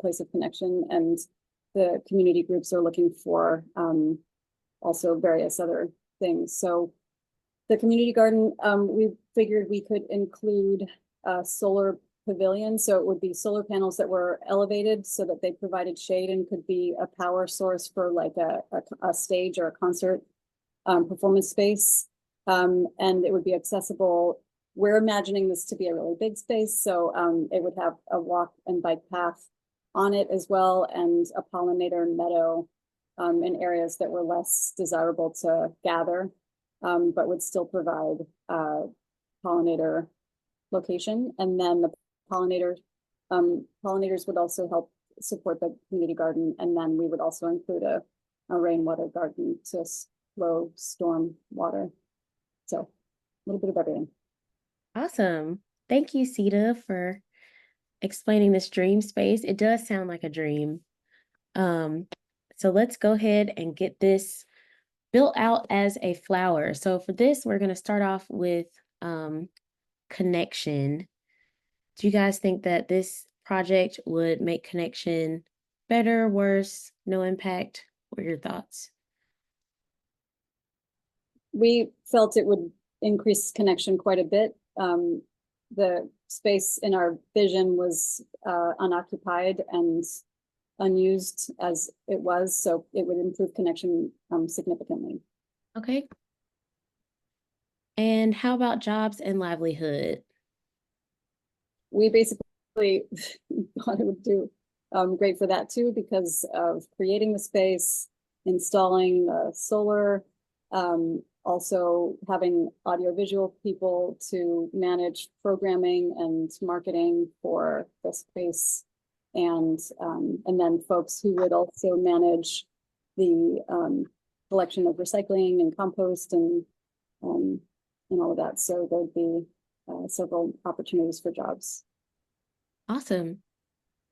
place of connection, and the community groups are looking for also various other things. So the community garden, we figured we could include solar pavilion. So it would be solar panels that were elevated so that they provided shade and could be a power source for like a stage or a concert performance space. And it would be accessible. We're imagining this to be a really big space. So it would have a walk and bike path on it as well, and a pollinator meadow in areas that were less desirable to gather, but would still provide pollinator location. And then the pollinators would also help support the community garden. And then we would also include a rainwater garden to slow storm water. So a little bit of everything. Awesome. Thank you, Sita, for explaining this dream space. It does sound like a dream. So let's go ahead and get this built out as a flower. So for this, we're going to start off with connection. Do you guys think that this project would make connection better, worse, no impact? What are your thoughts? We felt it would increase connection quite a bit. The space in our vision was unoccupied and unused as it was, so it would improve connection significantly. Okay. And how about jobs and livelihood? We basically thought it would do great for that too, because of creating the space, installing solar, also having audiovisual people to manage programming and marketing for the space, and then folks who would also manage the collection of recycling and compost and all of that. So there'd be several opportunities for jobs. Awesome.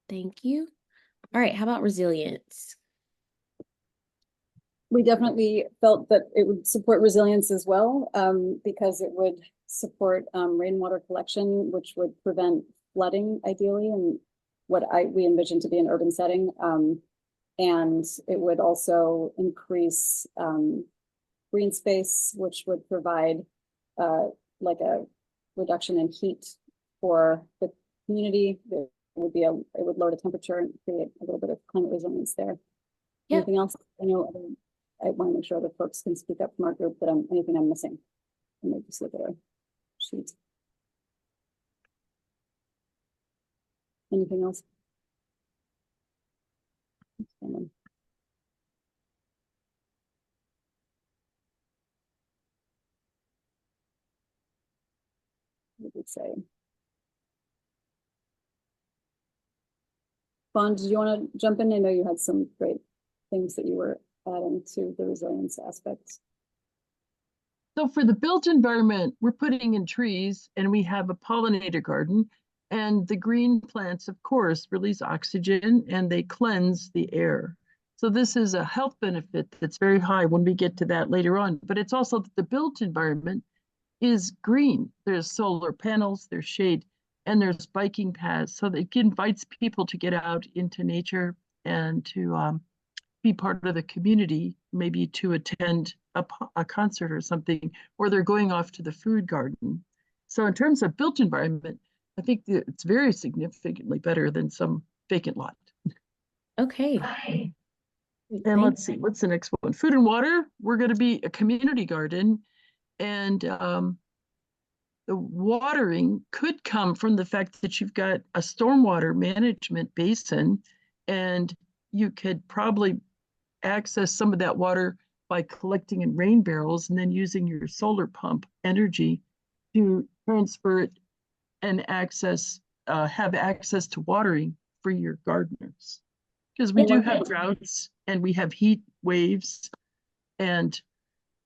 Thank you. All right, how about resilience? We definitely felt that it would support resilience as well, because it would support rainwater collection, which would prevent flooding ideally, and what we envision to be an urban setting. And it would also increase green space, which would provide like a reduction in heat for the community. It would lower the temperature and create a little bit of climate resilience there. Yeah. Anything else? I know I want to make sure other folks can speak up from our group, but anything I'm missing. Let me just look at our sheet. Anything else? What did it say? Fawn, did you want to jump in? I know you had some great things that you were adding to the resilience aspects. So for the built environment, we're putting in trees, and we have a pollinator garden, and the green plants, of course, release oxygen and they cleanse the air. So this is a health benefit that's very high when we get to that later on. But it's also that the built environment is green. There's solar panels, there's shade, and there's biking paths. So that it invites people to get out into nature and to be part of the community, maybe to attend a concert or something, or they're going off to the food garden. So in terms of built environment, I think that it's very significantly better than some vacant lot. Okay. And Thank- let's see, what's the next one? Food and water, we're going to be a community garden. And the watering could come from the fact that you've got a stormwater management basin, and you could probably access some of that water by collecting in rain barrels and then using your solar pump energy to transfer it and have access to watering for your gardeners. Because we do have droughts and we have heat waves, and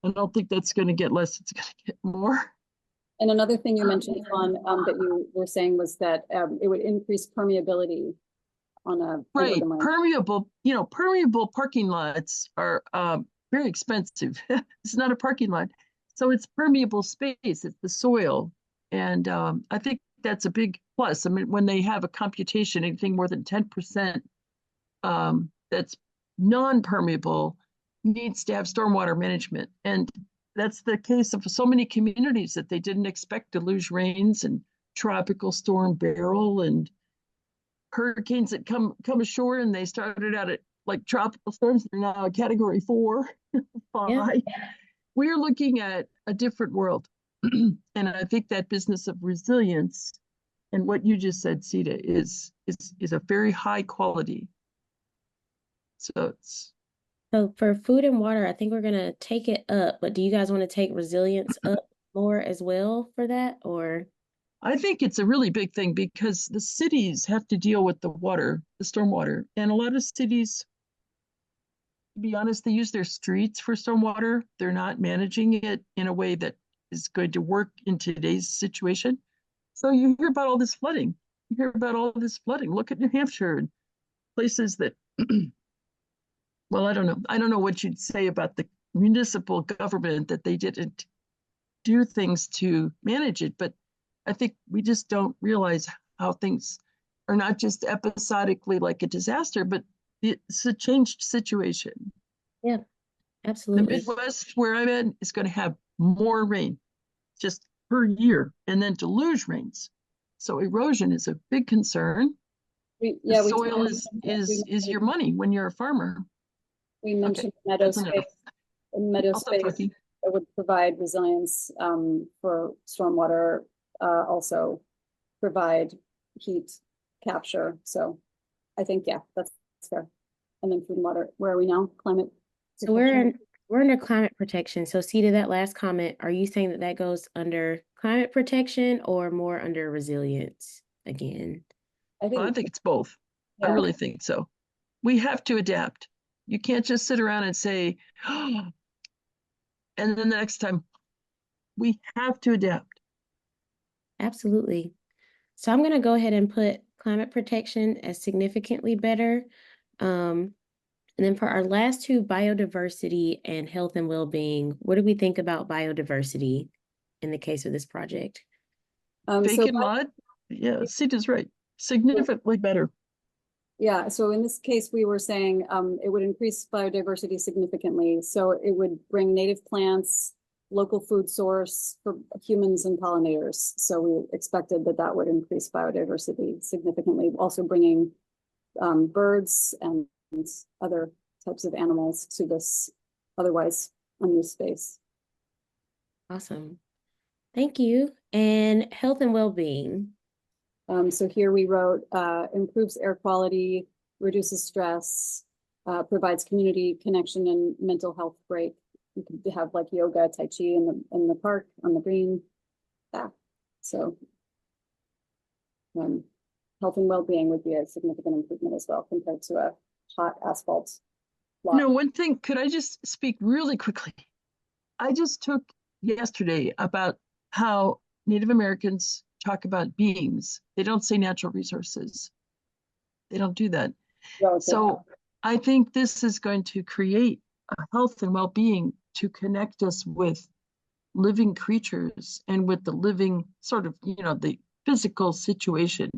I don't think that's going to get less, it's going to get more. And another thing you mentioned, Fawn, that you were saying was that it would increase permeability on a Right, the permeable parking lots are very expensive. It's not a parking lot, so it's permeable space. It's the soil, and I think that's a big plus. I mean, when they have a computation, anything more than 10% that's non-permeable needs to have stormwater management, and that's the case of so many communities that they didn't expect deluge rains and tropical storm Beryl and hurricanes that come ashore, and they started out at like tropical storms. They're now a category 4, 5. Yeah. We're looking at a different world. And I think that business of resilience and what you just said, Sita, is a very high quality. So it's So for food and water, I think we're gonna take it up, but do you guys want to take resilience up more as well for that, or? I think it's a really big thing because the cities have to deal with the water, the stormwater, and a lot of cities, to be honest, they use their streets for stormwater. They're not managing it in a way that is going to work in today's situation. So you hear about all this flooding. You hear about all this flooding. Look at New Hampshire and places that, well, I don't know. I don't know what you'd say about the municipal government that they didn't do things to manage it, but I think we just don't realize how things are not just episodically like a disaster, but it's a changed situation. Yeah, The absolutely. Midwest, where I'm at, is going to have more rain just per year, and then deluge rains. So erosion is a big concern. The soil is your money when you're a farmer. We mentioned meadow that's enough. space. Meadow I'll stop space talking. that would provide resilience for stormwater, also provide heat capture. So I think, yeah, that's fair. And then food and water. Where are we now? Climate. So we're under climate protection. So Sita, that last comment, are you saying that that goes under climate protection or more under resilience again? I Well, I think, think it's both. I yeah. really think so. We have to adapt. You can't just sit around and say, oh, and then the next time, we have to adapt. Absolutely. So I'm going to go ahead and put climate protection as significantly better. And then for our last two, biodiversity and health and well-being, what do we think about biodiversity in the case of this project? Vacant lot, yeah, Sita's right. Significantly better. Yeah, so in this case, we were saying it would increase biodiversity significantly. So it would bring native plants, local food source for humans and pollinators. So we expected that that would increase biodiversity significantly, also bringing birds and other types of animals to this otherwise unused space. Awesome. Thank you. And health and well-being. So here we wrote, improves air quality, reduces stress, provides community connection and mental health break. You could have like yoga, tai chi in the park, on the green. Yeah. So health and well-being would be a significant improvement as well compared to a hot asphalt lot. No, one thing, could I just speak really quickly? I just took yesterday about how Native Americans talk about beings. They don't say natural resources. They don't do that. So I think this is going to create a health and well-being to connect us with living creatures and with the living sort of, the physical situation.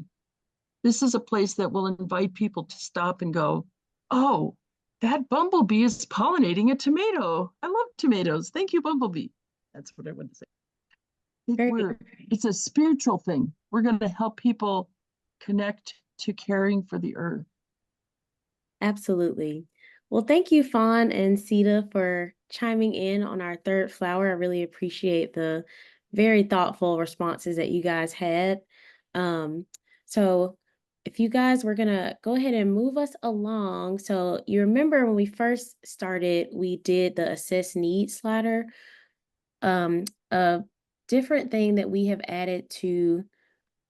This is a place that will invite people to stop and go, oh, that bumblebee is pollinating a tomato. I love tomatoes. Thank you, bumblebee. That's what I want to say. think Very it's a spiritual thing. We're going to help people connect to caring for the earth. Absolutely. Well, thank you, Fawn and Sita, for chiming in on our third flower. I really appreciate the very thoughtful responses that you guys had. So if you guys were gonna go ahead and move us along. So you remember when we first started, we did the assess needs slider. A different thing that we have added to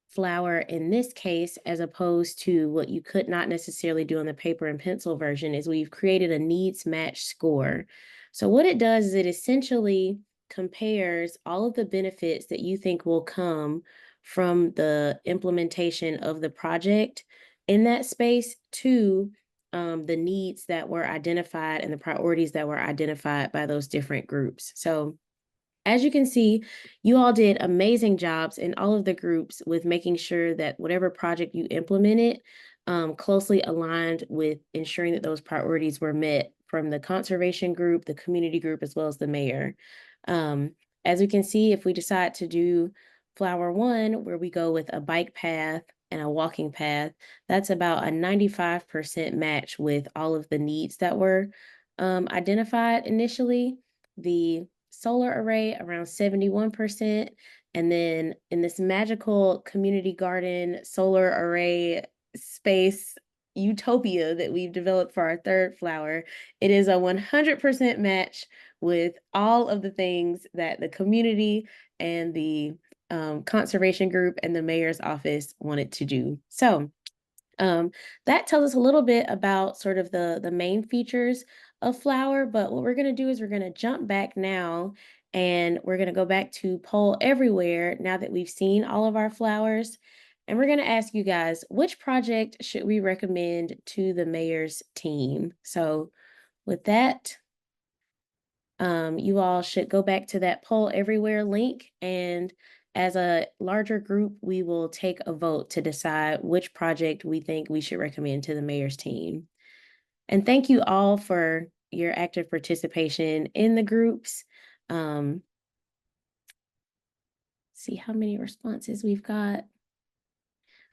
flower in this case, as opposed to what you could not necessarily do on the paper and pencil version, is we've created a needs match score. So what it does is it essentially compares all of the benefits that you think will come from the implementation of the project in that space to the needs that were identified and the priorities that were identified by those different groups. So as you can see, you all did amazing jobs in all of the groups with making sure that whatever project you implemented closely aligned with ensuring that those priorities were met from the conservation group, the community group, as well as the mayor. As we can see, if we decide to do flower one, where we go with a bike path and a walking path, that's about a 95% match with all of the needs that were identified initially. The solar array around 71%. And then in this magical community garden solar array space utopia that we've developed for our third flower, it is a 100% match with all of the things that the community and the conservation group and the mayor's office wanted to do. So that tells us a little bit about sort of the main features of flower, but what we're going to do is we're going to jump back now and we're going to go back to poll everywhere now that we've seen all of our flowers. And we're going to ask you guys, which project should we recommend to the mayor's team? So with that, you all should go back to that poll everywhere link, and as a larger group, we will take a vote to decide which project we think we should recommend to the mayor's team. And thank you all for your active participation in the groups. See how many responses we've got.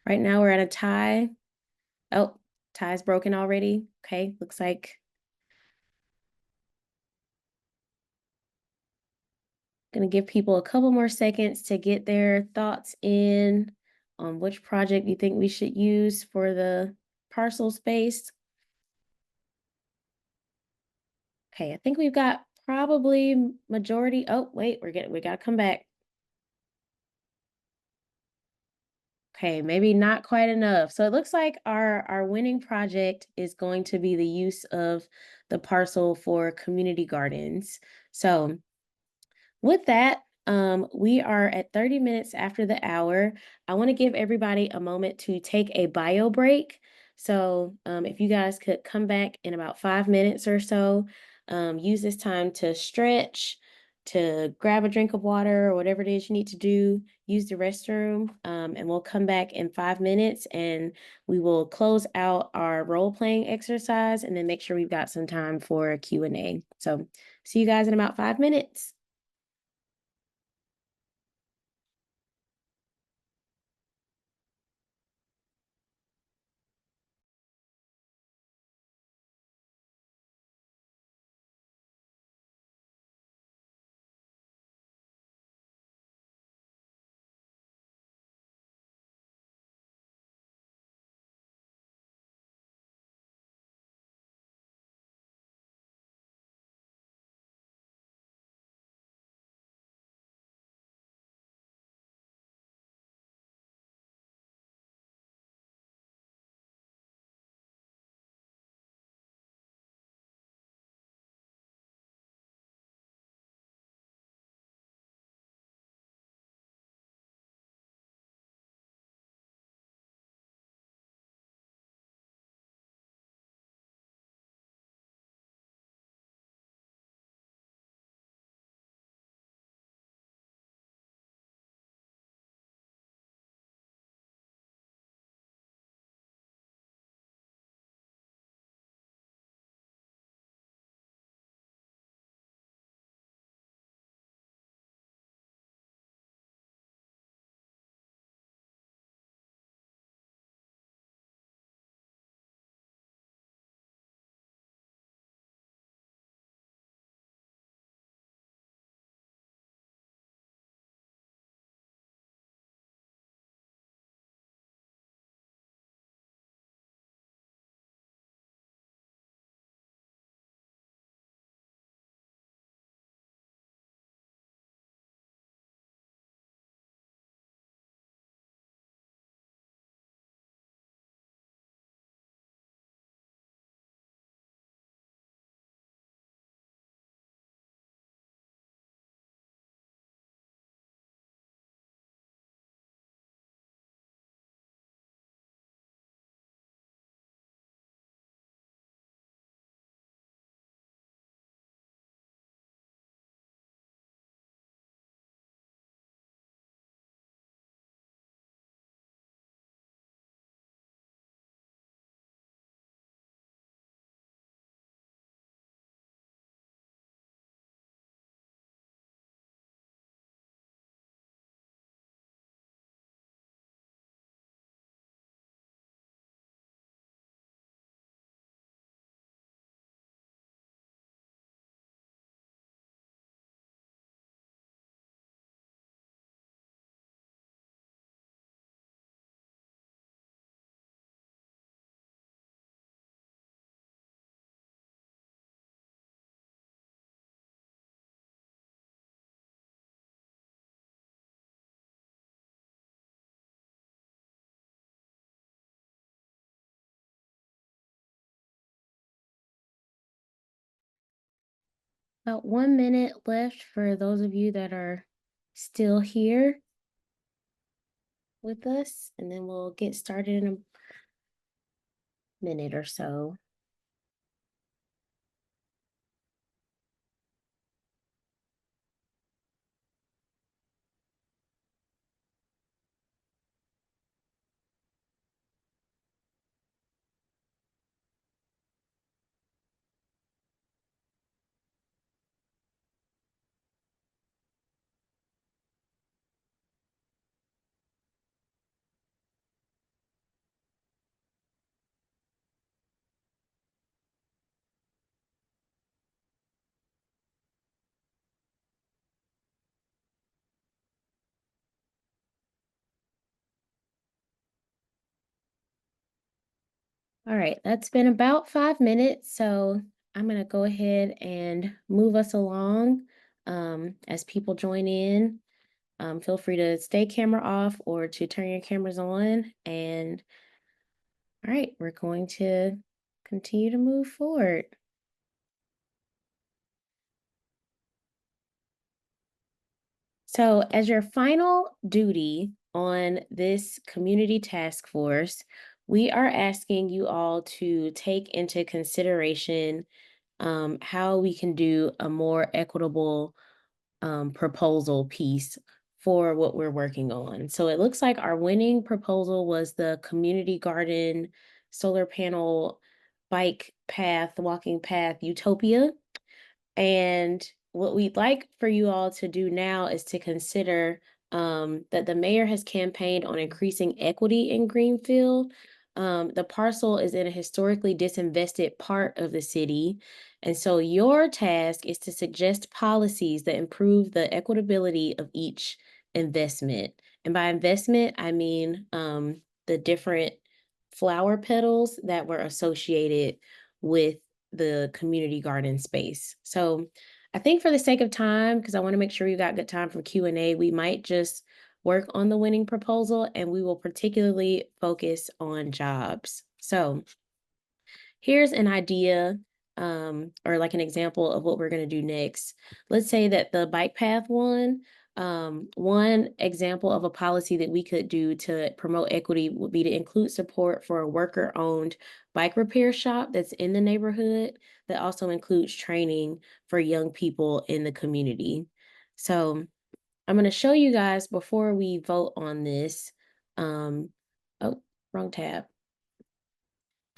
Right now we're at a tie. Oh, tie's broken already. Okay, looks like going to give people a couple more seconds to get their thoughts in on which project you think we should use for the parcel space. Okay, I think we've got probably majority. Oh, wait, we got to come back. Okay, maybe not quite enough. So it looks like our winning project is going to be the use of the parcel for community gardens. So with that, we are at 30 minutes after the hour. I want to give everybody a moment to take a bio break. So if you guys could come back in about 5 minutes or so, use this time to stretch, to grab a drink of water or whatever it is you need to do, use the restroom, and we'll come back in 5 minutes and we will close out our role-playing exercise and then make sure we've got some time for a Q&A. So see you guys in about 5 minutes. About 1 minute left for those of you that are still here with us, and then we'll get started in a minute or so. All right, that's been about 5 minutes, so I'm gonna go ahead and move us along as people join in. Feel free to stay camera off or to turn your cameras on. And all right, we're going to continue to move forward. So as your final duty on this community task force, we are asking you all to take into consideration how we can do a more equitable proposal piece for what we're working on. So it looks like our winning proposal was the community garden, solar panel, bike path, walking path, utopia. And what we'd like for you all to do now is to consider that the mayor has campaigned on increasing equity in Greenfield. The parcel is in a historically disinvested part of the city. And so your task is to suggest policies that improve the equitability of each investment. And by investment, I mean the different flower petals that were associated with the community garden space. So I think for the sake of time, because I want to make sure you got good time for Q&A, we might just work on the winning proposal, and we will particularly focus on jobs. So here's an idea or like an example of what we're going to do next. Let's say that the bike path one example of a policy that we could do to promote equity would be to include support for a worker-owned bike repair shop that's in the neighborhood that also includes training for young people in the community. So I'm going to show you guys before we vote on this. Oh, wrong tab.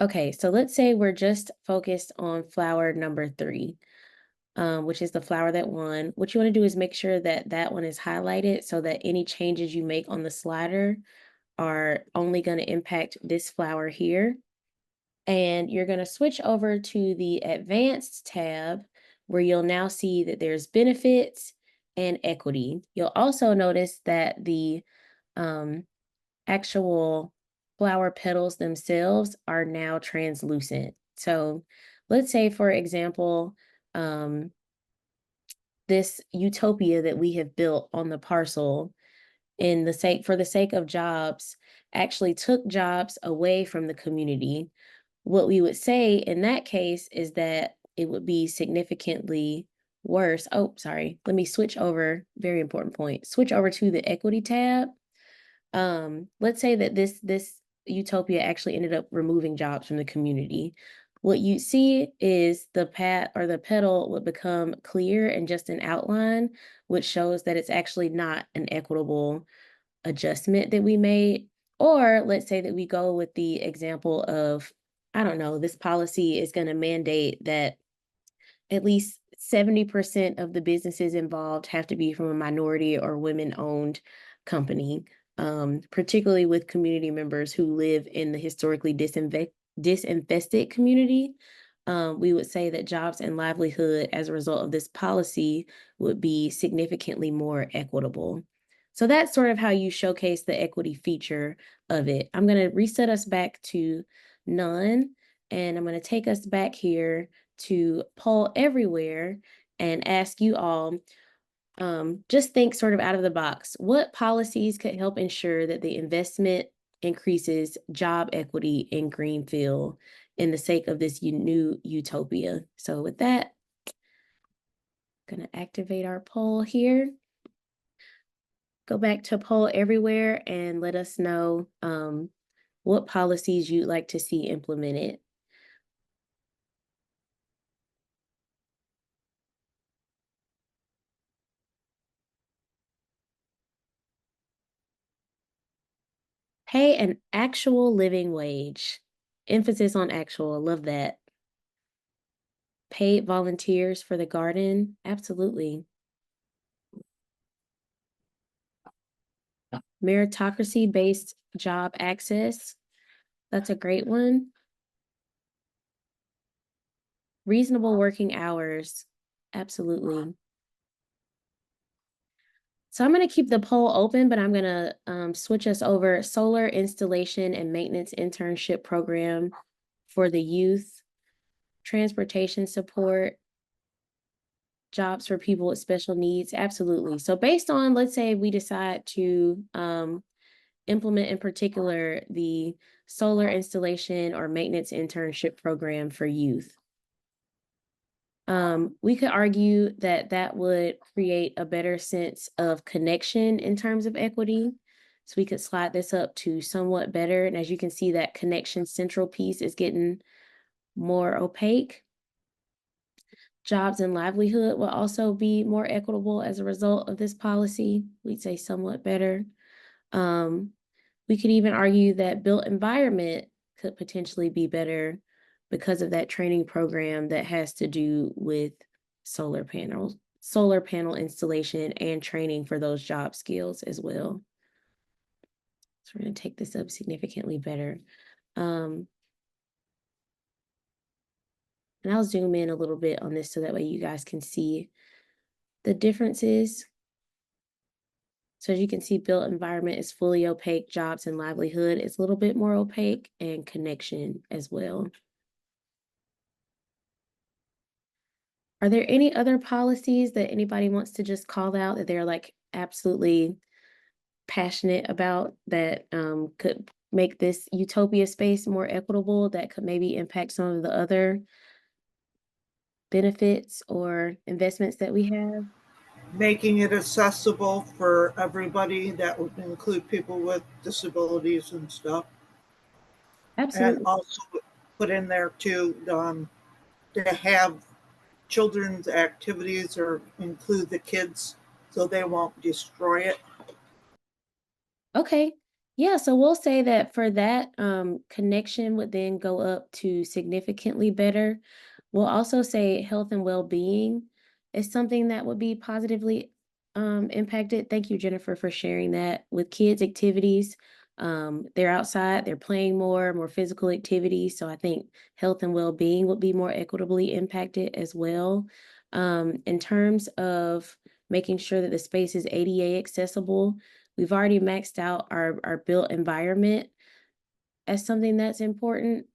Okay, so let's say we're just focused on flower number 3, which is the flower that won. What you want to do is make sure that that one is highlighted so that any changes you make on the slider are only going to impact this flower here. And you're going to switch over to the advanced tab where you'll now see that there's benefits and equity. You'll also notice that the actual flower petals themselves are now translucent. So let's say, for example, this utopia that we have built on the parcel for the sake of jobs actually took jobs away from the community. What we would say in that case is that it would be significantly worse. Oh, sorry. Let me switch over. Very important point. Switch over to the equity tab. Let's say that this utopia actually ended up removing jobs from the community. What you see is the path or the petal would become clear and just an outline, which shows that it's actually not an equitable adjustment that we made. Or let's say that we go with the example of, I don't know, this policy is going to mandate that at least 70% of the businesses involved have to be from a minority or women-owned company, particularly with community members who live in the historically disinvested community. We would say that jobs and livelihood as a result of this policy would be significantly more equitable. So that's sort of how you showcase the equity feature of it. I'm going to reset us back to none, and I'm going to take us back here to poll everywhere and ask you all, just think sort of out of the box. What policies could help ensure that the investment increases job equity in Greenfield in the sake of this new utopia? So with that, Gonna activate our poll here. Go back to poll everywhere and let us know what policies you'd like to see implemented. Pay an actual living wage. Emphasis on actual, I love that. Paid volunteers for the garden, absolutely. Meritocracy-based job access, that's a great one. Reasonable working hours, absolutely. So I'm going to keep the poll open, but I'm going to switch us over solar installation and maintenance internship program for the youth, transportation support, jobs for people with special needs. Absolutely. So based on, let's say we decide to implement in particular the solar installation or maintenance internship program for youth. We could argue that that would create a better sense of connection in terms of equity. So we could slide this up to somewhat better. And as you can see, that connection central piece is getting more opaque. Jobs and livelihood will also be more equitable as a result of this policy. We'd say somewhat better. We could even argue that built environment could potentially be better because of that training program that has to do with solar panel installation and training for those job skills as well. So we're going to take this up significantly better. And I'll zoom in a little bit on this so that way you guys can see the differences. So as you can see, built environment is fully opaque, jobs and livelihood is a little bit more opaque, and connection as well. Are there any other policies that anybody wants to just call out that they're like absolutely passionate about that could make this utopia space more equitable, that could maybe impact some of the other benefits or investments that we have? Making it accessible for everybody, that would include people with disabilities and stuff. Absolutely. And also put in there too, to have children's activities or include the kids so they won't destroy it. Okay. Yeah, so we'll say that for that, connection would then go up to significantly better. We'll also say health and well-being is something that would be positively impacted. Thank you, Jennifer, for sharing that. With kids' activities, they're outside, they're playing more physical activities. So I think health and well-being would be more equitably impacted as well. In terms of making sure that the space is ADA accessible, we've already maxed out our built environment as something that's important,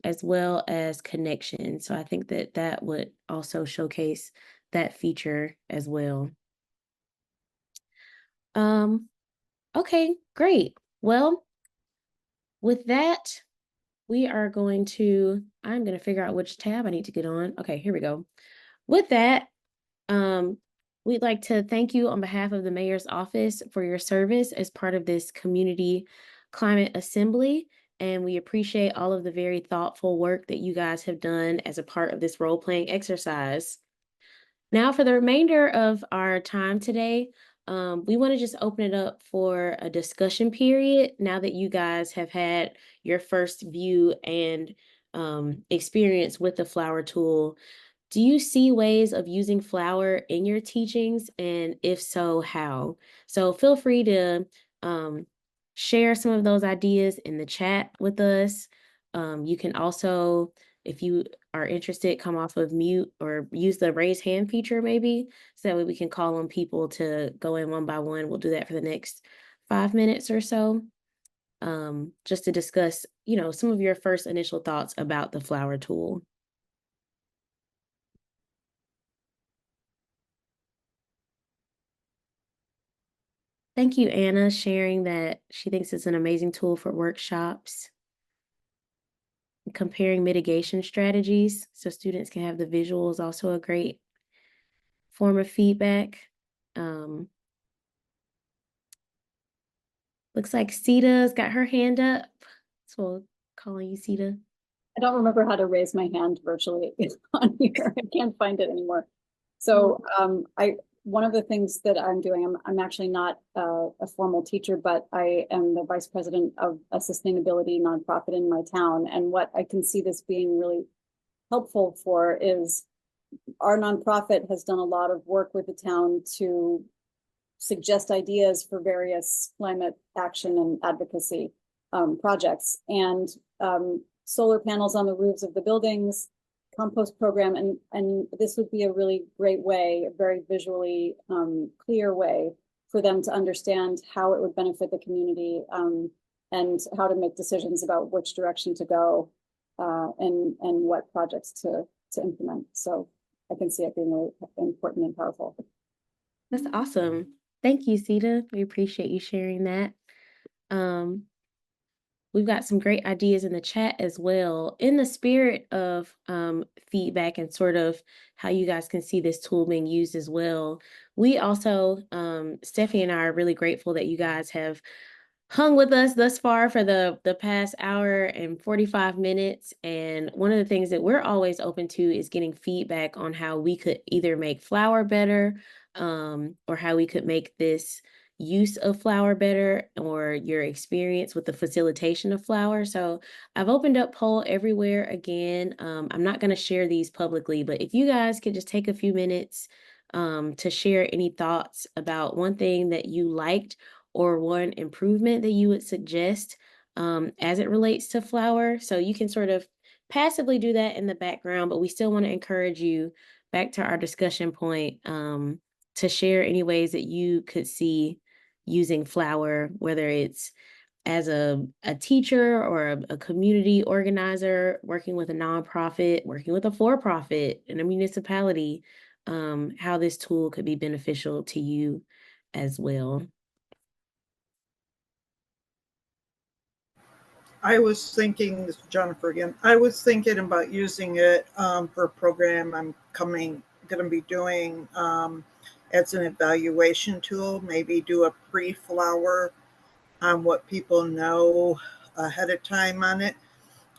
as well as connection. So I think that that would also showcase that feature as well. Okay, great. Well, with that, I'm going to figure out which tab I need to get on. Okay, here we go. With that, we'd like to thank you on behalf of the mayor's office for your service as part of this community climate assembly. And we appreciate all of the very thoughtful work that you guys have done as a part of this role-playing exercise. Now, for the remainder of our time today, we want to just open it up for a discussion period now that you guys have had your first view and experience with the flower tool. Do you see ways of using flower in your teachings? And if so, how? So feel free to share some of those ideas in the chat with us. You can also, if you are interested, come off of mute or use the raise hand feature maybe, so that way we can call on people to go in one by one. We'll do that for the next 5 minutes or so, just to discuss, some of your first initial thoughts about the flower tool. Thank you, Anna, sharing that she thinks it's an amazing tool for workshops. Comparing mitigation strategies so students can have the visuals, also a great form of feedback. Looks like Sita's got her hand up. So we'll call on you, Sita. I don't remember how to raise my hand virtually on here. I can't find it anymore. So one of the things that I'm doing, I'm actually not a formal teacher, but I am the vice president of a sustainability nonprofit in my town. And what I can see this being really helpful for is our nonprofit has done a lot of work with the town to suggest ideas for various climate action and advocacy projects, and solar panels on the roofs of the buildings, compost program, and this would be a really great way, a very visually clear way for them to understand how it would benefit the community, and how to make decisions about which direction to go, and what projects to implement. So I can see it being really important and powerful. That's awesome. Thank you, Sita. We appreciate you sharing that. We've got some great ideas in the chat as well. In the spirit of feedback and sort of how you guys can see this tool being used as well, we also, Stephanie and I are really grateful that you guys have hung with us thus far for the past hour and 45 minutes. And one of the things that we're always open to is getting feedback on how we could either make flower better, or how we could make this use of flower better, or your experience with the facilitation of flower. So I've opened up poll everywhere again. I'm not going to share these publicly, but if you guys could just take a few minutes to share any thoughts about one thing that you liked or one improvement that you would suggest as it relates to flower. So you can sort of passively do that in the background, but we still want to encourage you, back to our discussion point, to share any ways that you could see using flower, whether it's as a teacher or a community organizer, working with a nonprofit, working with a for-profit in a municipality, how this tool could be beneficial to you as well. I was thinking, this is Jennifer again, I was thinking about using it for a program I'm going to be doing as an evaluation tool, maybe do a pre-flower on what people know ahead of time on it,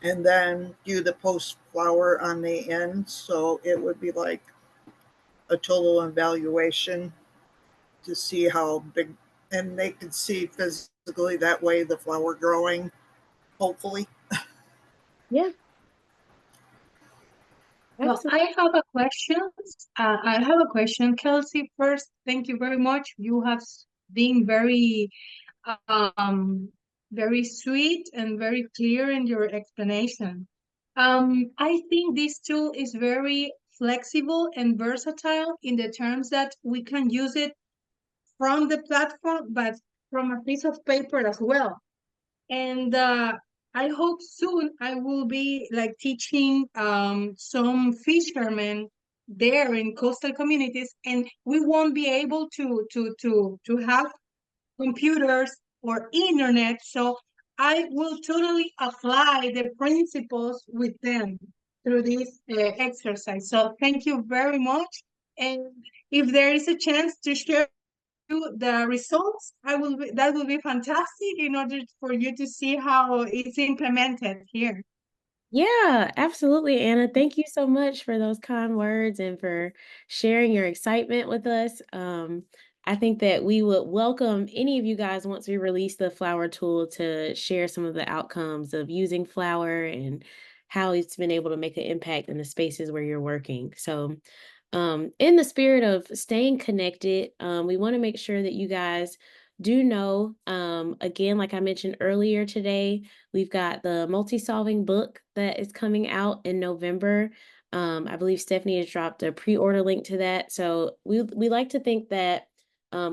and then do the post-flower on the end. So it would be like a total evaluation to see how big, and they could see physically that way the flower growing, hopefully. Yeah. Well, I have a question, Kelsi. First, thank you very much. You have been very sweet and very clear in your explanation. I think this tool is very flexible and versatile in the terms that we can use it from the platform, but from a piece of paper as well. And I hope soon I will be like teaching some fishermen there in coastal communities, and we won't be able to have computers or internet. So I will totally apply the principles with them through this exercise. So thank you very much. And if there is a chance to share the results, that will be fantastic in order for you to see how it's implemented here. Yeah, absolutely, Anna. Thank you so much for those kind words and for sharing your excitement with us. I think that we would welcome any of you guys once we release the flower tool to share some of the outcomes of using flower and how it's been able to make an impact in the spaces where you're working. So in the spirit of staying connected, we want to make sure that you guys do know, again, like I mentioned earlier today, we've got the multi-solving book that is coming out in November. I believe Stephanie has dropped a pre-order link to that. So we like to think that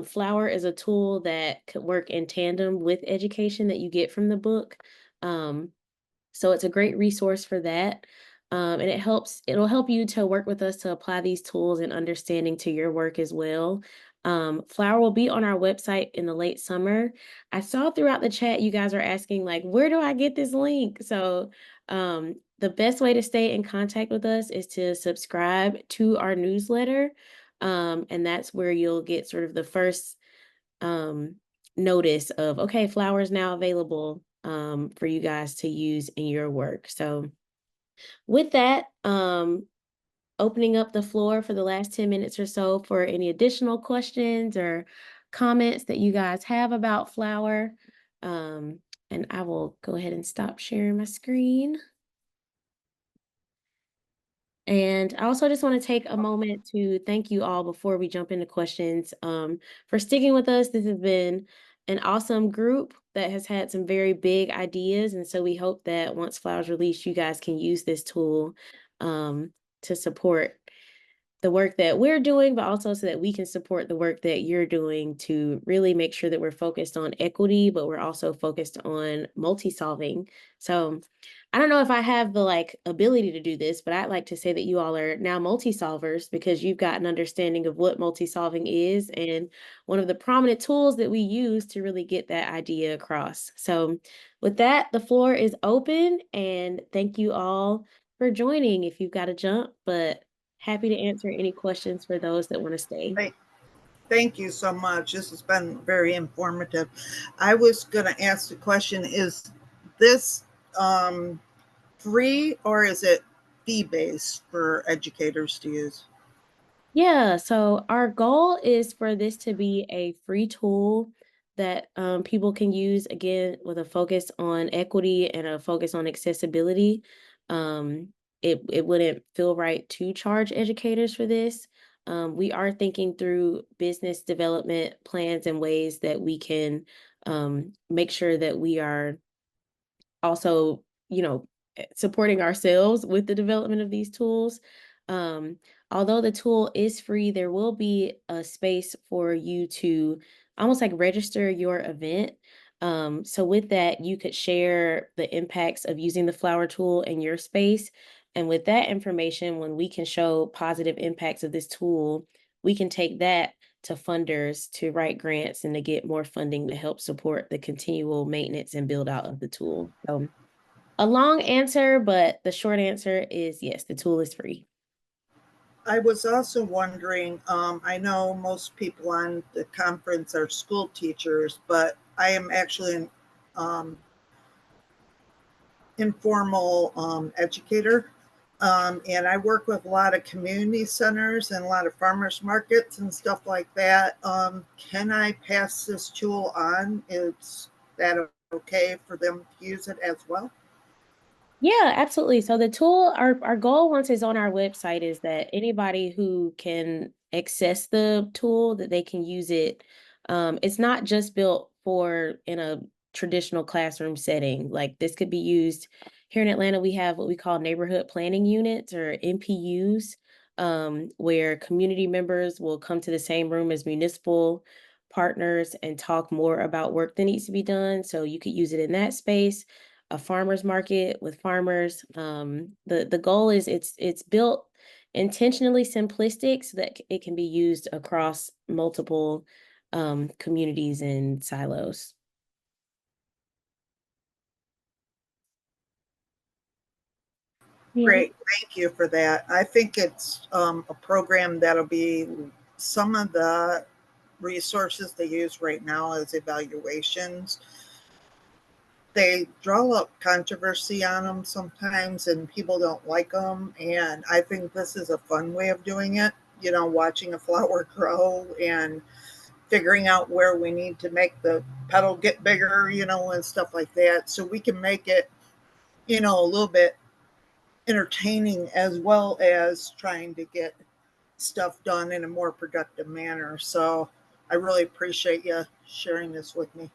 flower is a tool that could work in tandem with education that you get from the book. So it's a great resource for that. And it'll help you to work with us to apply these tools and understanding to your work as well. Flower will be on our website in the late summer. I saw throughout the chat, you guys are asking like, where do I get this link? So the best way to stay in contact with us is to subscribe to our newsletter. And that's where you'll get sort of the first notice of, okay, flowers now available for you guys to use in your work. So with that, opening up the floor for the last 10 minutes or so for any additional questions or comments that you guys have about flower. And I will go ahead and stop sharing my screen. And I also just want to take a moment to thank you all before we jump into questions for sticking with us. This has been an awesome group that has had some very big ideas. And so we hope that once Flowers release, you guys can use this tool to support the work that we're doing, but also so that we can support the work that you're doing to really make sure that we're focused on equity, but we're also focused on multi-solving. So I don't know if I have the ability to do this, but I'd like to say that you all are now multi-solvers because you've got an understanding of what multi-solving is and one of the prominent tools that we use to really get that idea across. So with that, the floor is open, and thank you all for joining if you've got to jump, but happy to answer any questions for those that want to stay. Thank you so much. This has been very informative. I was going to ask the question, is this free or is it fee-based for educators to use? Yeah, so our goal is for this to be a free tool that people can use, again, with a focus on equity and a focus on accessibility. It wouldn't feel right to charge educators for this. We are thinking through business development plans and ways that we can make sure that we are also, supporting ourselves with the development of these tools. Although the tool is free, there will be a space for you to almost like register your event. So with that, you could share the impacts of using the flower tool in your space. And with that information, when we can show positive impacts of this tool, we can take that to funders to write grants and to get more funding to help support the continual maintenance and build out of the tool. So a long answer, but the short answer is yes, the tool is free. I was also wondering, I know most people on the conference are school teachers, but I am actually an informal educator. And I work with a lot of community centers and a lot of farmers markets and stuff like that. Can I pass this tool on? Is that okay for them to use it as well? Yeah, absolutely. So the tool, our goal once it's on our website is that anybody who can access the tool, that they can use it. It's not just built for in a traditional classroom setting. Like this could be used here in Atlanta. We have what we call neighborhood planning units or NPUs, where community members will come to the same room as municipal partners and talk more about work that needs to be done. So you could use it in that space. A farmer's market with farmers. The goal is it's built intentionally simplistic so that it can be used across multiple communities and silos. Yeah. Great, thank you for that. I think it's a program that'll be some of the resources they use right now as evaluations. They draw up controversy on them sometimes and people don't like them. And I think this is a fun way of doing it, watching a flower grow and figuring out where we need to make the petal get bigger, and stuff like that. So we can make it, a little bit entertaining as well as trying to get stuff done in a more productive manner. So I really appreciate you sharing this with me.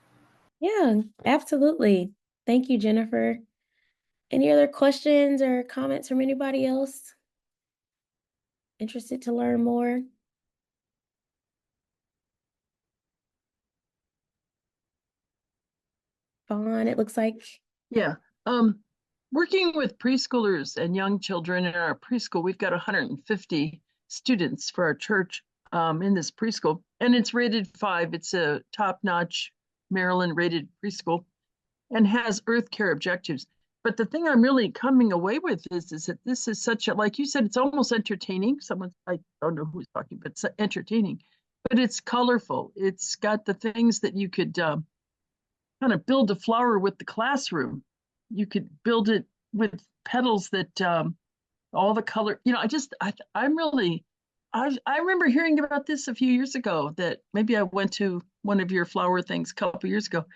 Yeah, absolutely. Thank you, Jennifer. Any other questions or comments from anybody else? Interested to learn more? Vaughn, it looks like. Yeah. Working with preschoolers and young children in our preschool, we've got 150 students for our church in this preschool, and it's rated 5. It's a top-notch Maryland rated preschool and has earth care objectives. But the thing I'm really coming away with is that this is such a, like you said, it's almost entertaining. Someone, I don't know who's talking, but it's entertaining. But it's colorful. It's got the things that you could kind of build a flower with the classroom. You could build it with petals that all the color. You know, I remember hearing about this a few years ago. That maybe I went to one of your flower things a couple years ago.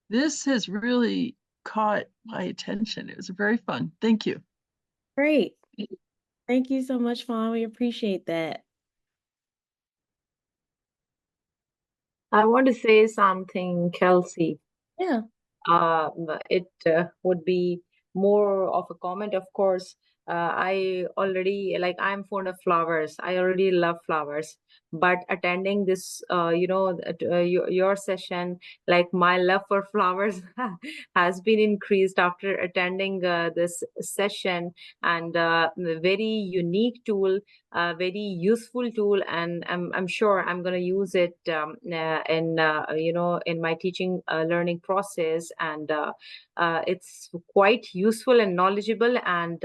This has really caught my attention. It was very fun. Thank you. Great. Thank you so much, Fawn. We appreciate that. I want to say something, Kelsi. Yeah. It would be more of a comment, of course. I already, like, I'm fond of flowers. I already love flowers. But attending this, your session, like, my love for flowers has been increased after attending this session. And a very unique tool, a very useful tool, and I'm sure I'm going to use it in my teaching learning process. And it's quite useful and knowledgeable, and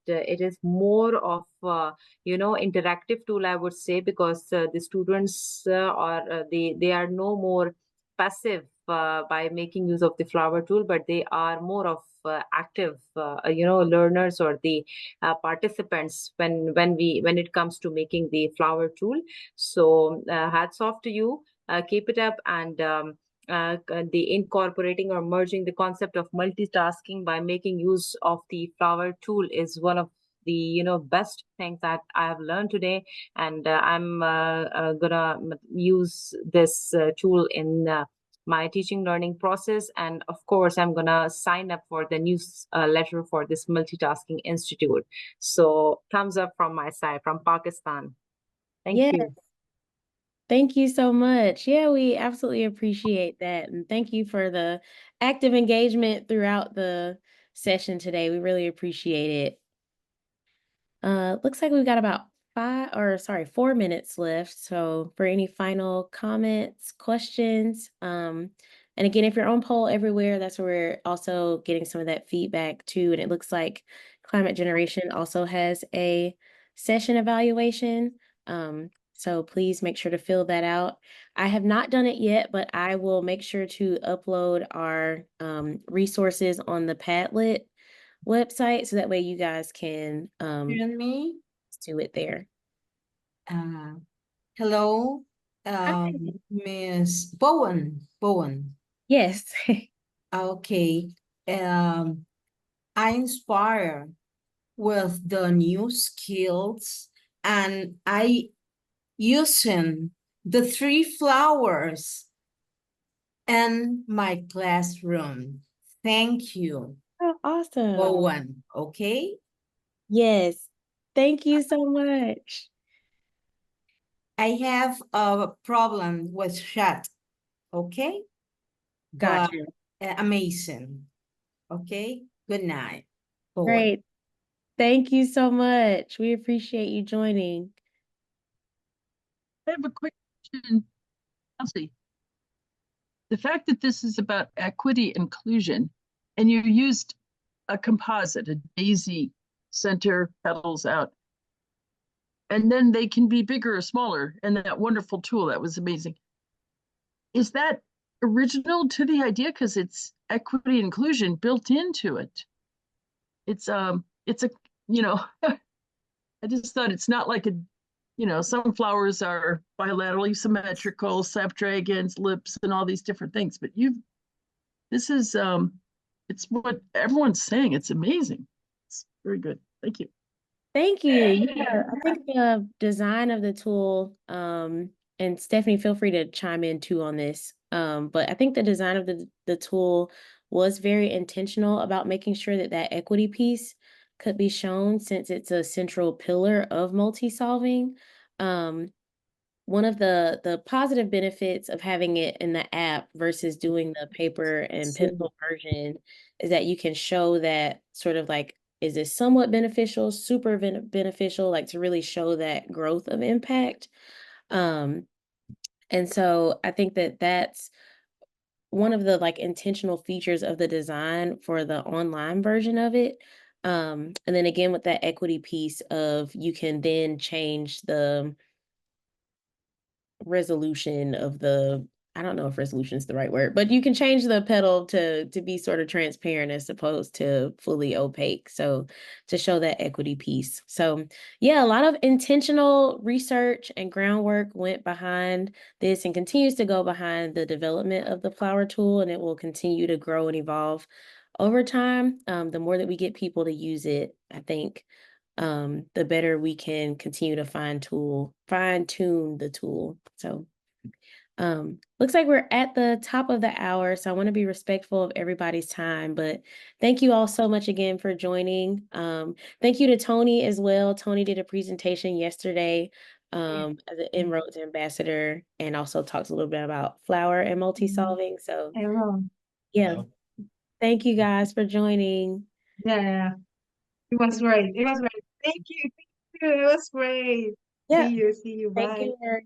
it is more of interactive tool, I would say, because the students they are no more passive by making use of the flower tool, but they are more of active learners, or the participants when it comes to making the flower tool. So hats off to you. Keep it up. And the incorporating or merging the concept of multitasking by making use of the flower tool is one of the best things that I have learned today. And I'm gonna use this tool in my teaching learning process. And of course, I'm gonna sign up for the newsletter for this multitasking institute. So thumbs up from my side, from Pakistan. Thank you. Thank you so much. Yeah, we absolutely appreciate that. And thank you for the active engagement throughout the session today. We really appreciate it. Looks like we've got about 4 minutes left. So for any final comments, questions, and again, if you're on poll everywhere, that's where we're also getting some of that feedback too. And it looks like Climate Generation also has a session evaluation. So please make sure to fill that out. I have not done it yet, but I will make sure to upload our resources on the Padlet website, so that way you guys can Hear me? do it there. Hello, Miss Bowen. Yes. Okay. I inspire with the new skills, and I using the 3 flowers in my classroom. Thank you, Oh, awesome. Bowen. Okay. Yes. Thank you so much. I have a problem with chat. Okay. Gotcha. Amazing. Okay. Good night. Bowen. Great. Thank you so much. We appreciate you joining. I have a quick question, Kelsi. The fact that this is about equity inclusion, and you used a composite, a daisy center, petals out, and then they can be bigger or smaller, and that wonderful tool, that was amazing. Is that original to the idea? Because it's equity inclusion built into it. It's a I just thought it's not like some flowers are bilaterally symmetrical, snapdragons, lips, and all these different things. But this is it's what everyone's saying. It's amazing. It's very good. Thank you. Thank you. Yeah, I think the design of the tool, and Stephanie, feel free to chime in too on this. But I think the design of the tool was very intentional about making sure that that equity piece could be shown, since it's a central pillar of multi-solving. One of the positive benefits of having it in the app versus doing the paper and pencil version is that you can show that sort of like, is this somewhat beneficial, super beneficial, like to really show that growth of impact. And so I think that that's one of the like intentional features of the design for the online version of it. And then again, with that equity piece of you can then change the resolution of the, I don't know if resolution is the right word, but you can change the pedal to be sort of transparent as opposed to fully opaque. So to show that equity piece. So yeah, a lot of intentional research and groundwork went behind this and continues to go behind the development of the flower tool, and it will continue to grow and evolve over time. The more that we get people to use it, I think the better we can continue to fine tune the tool. So looks like we're at the top of the hour, so I want to be respectful of everybody's time, but thank you all so much again for joining. Thank you to Tony as well. Tony did a presentation yesterday as an En-ROADS ambassador, and also talks a little bit about flower and multi-solving. So yeah, thank you guys for joining. Yeah, it was great. It was great. Thank you. Thank you. It was great. Yeah. See you. Thank Bye. you.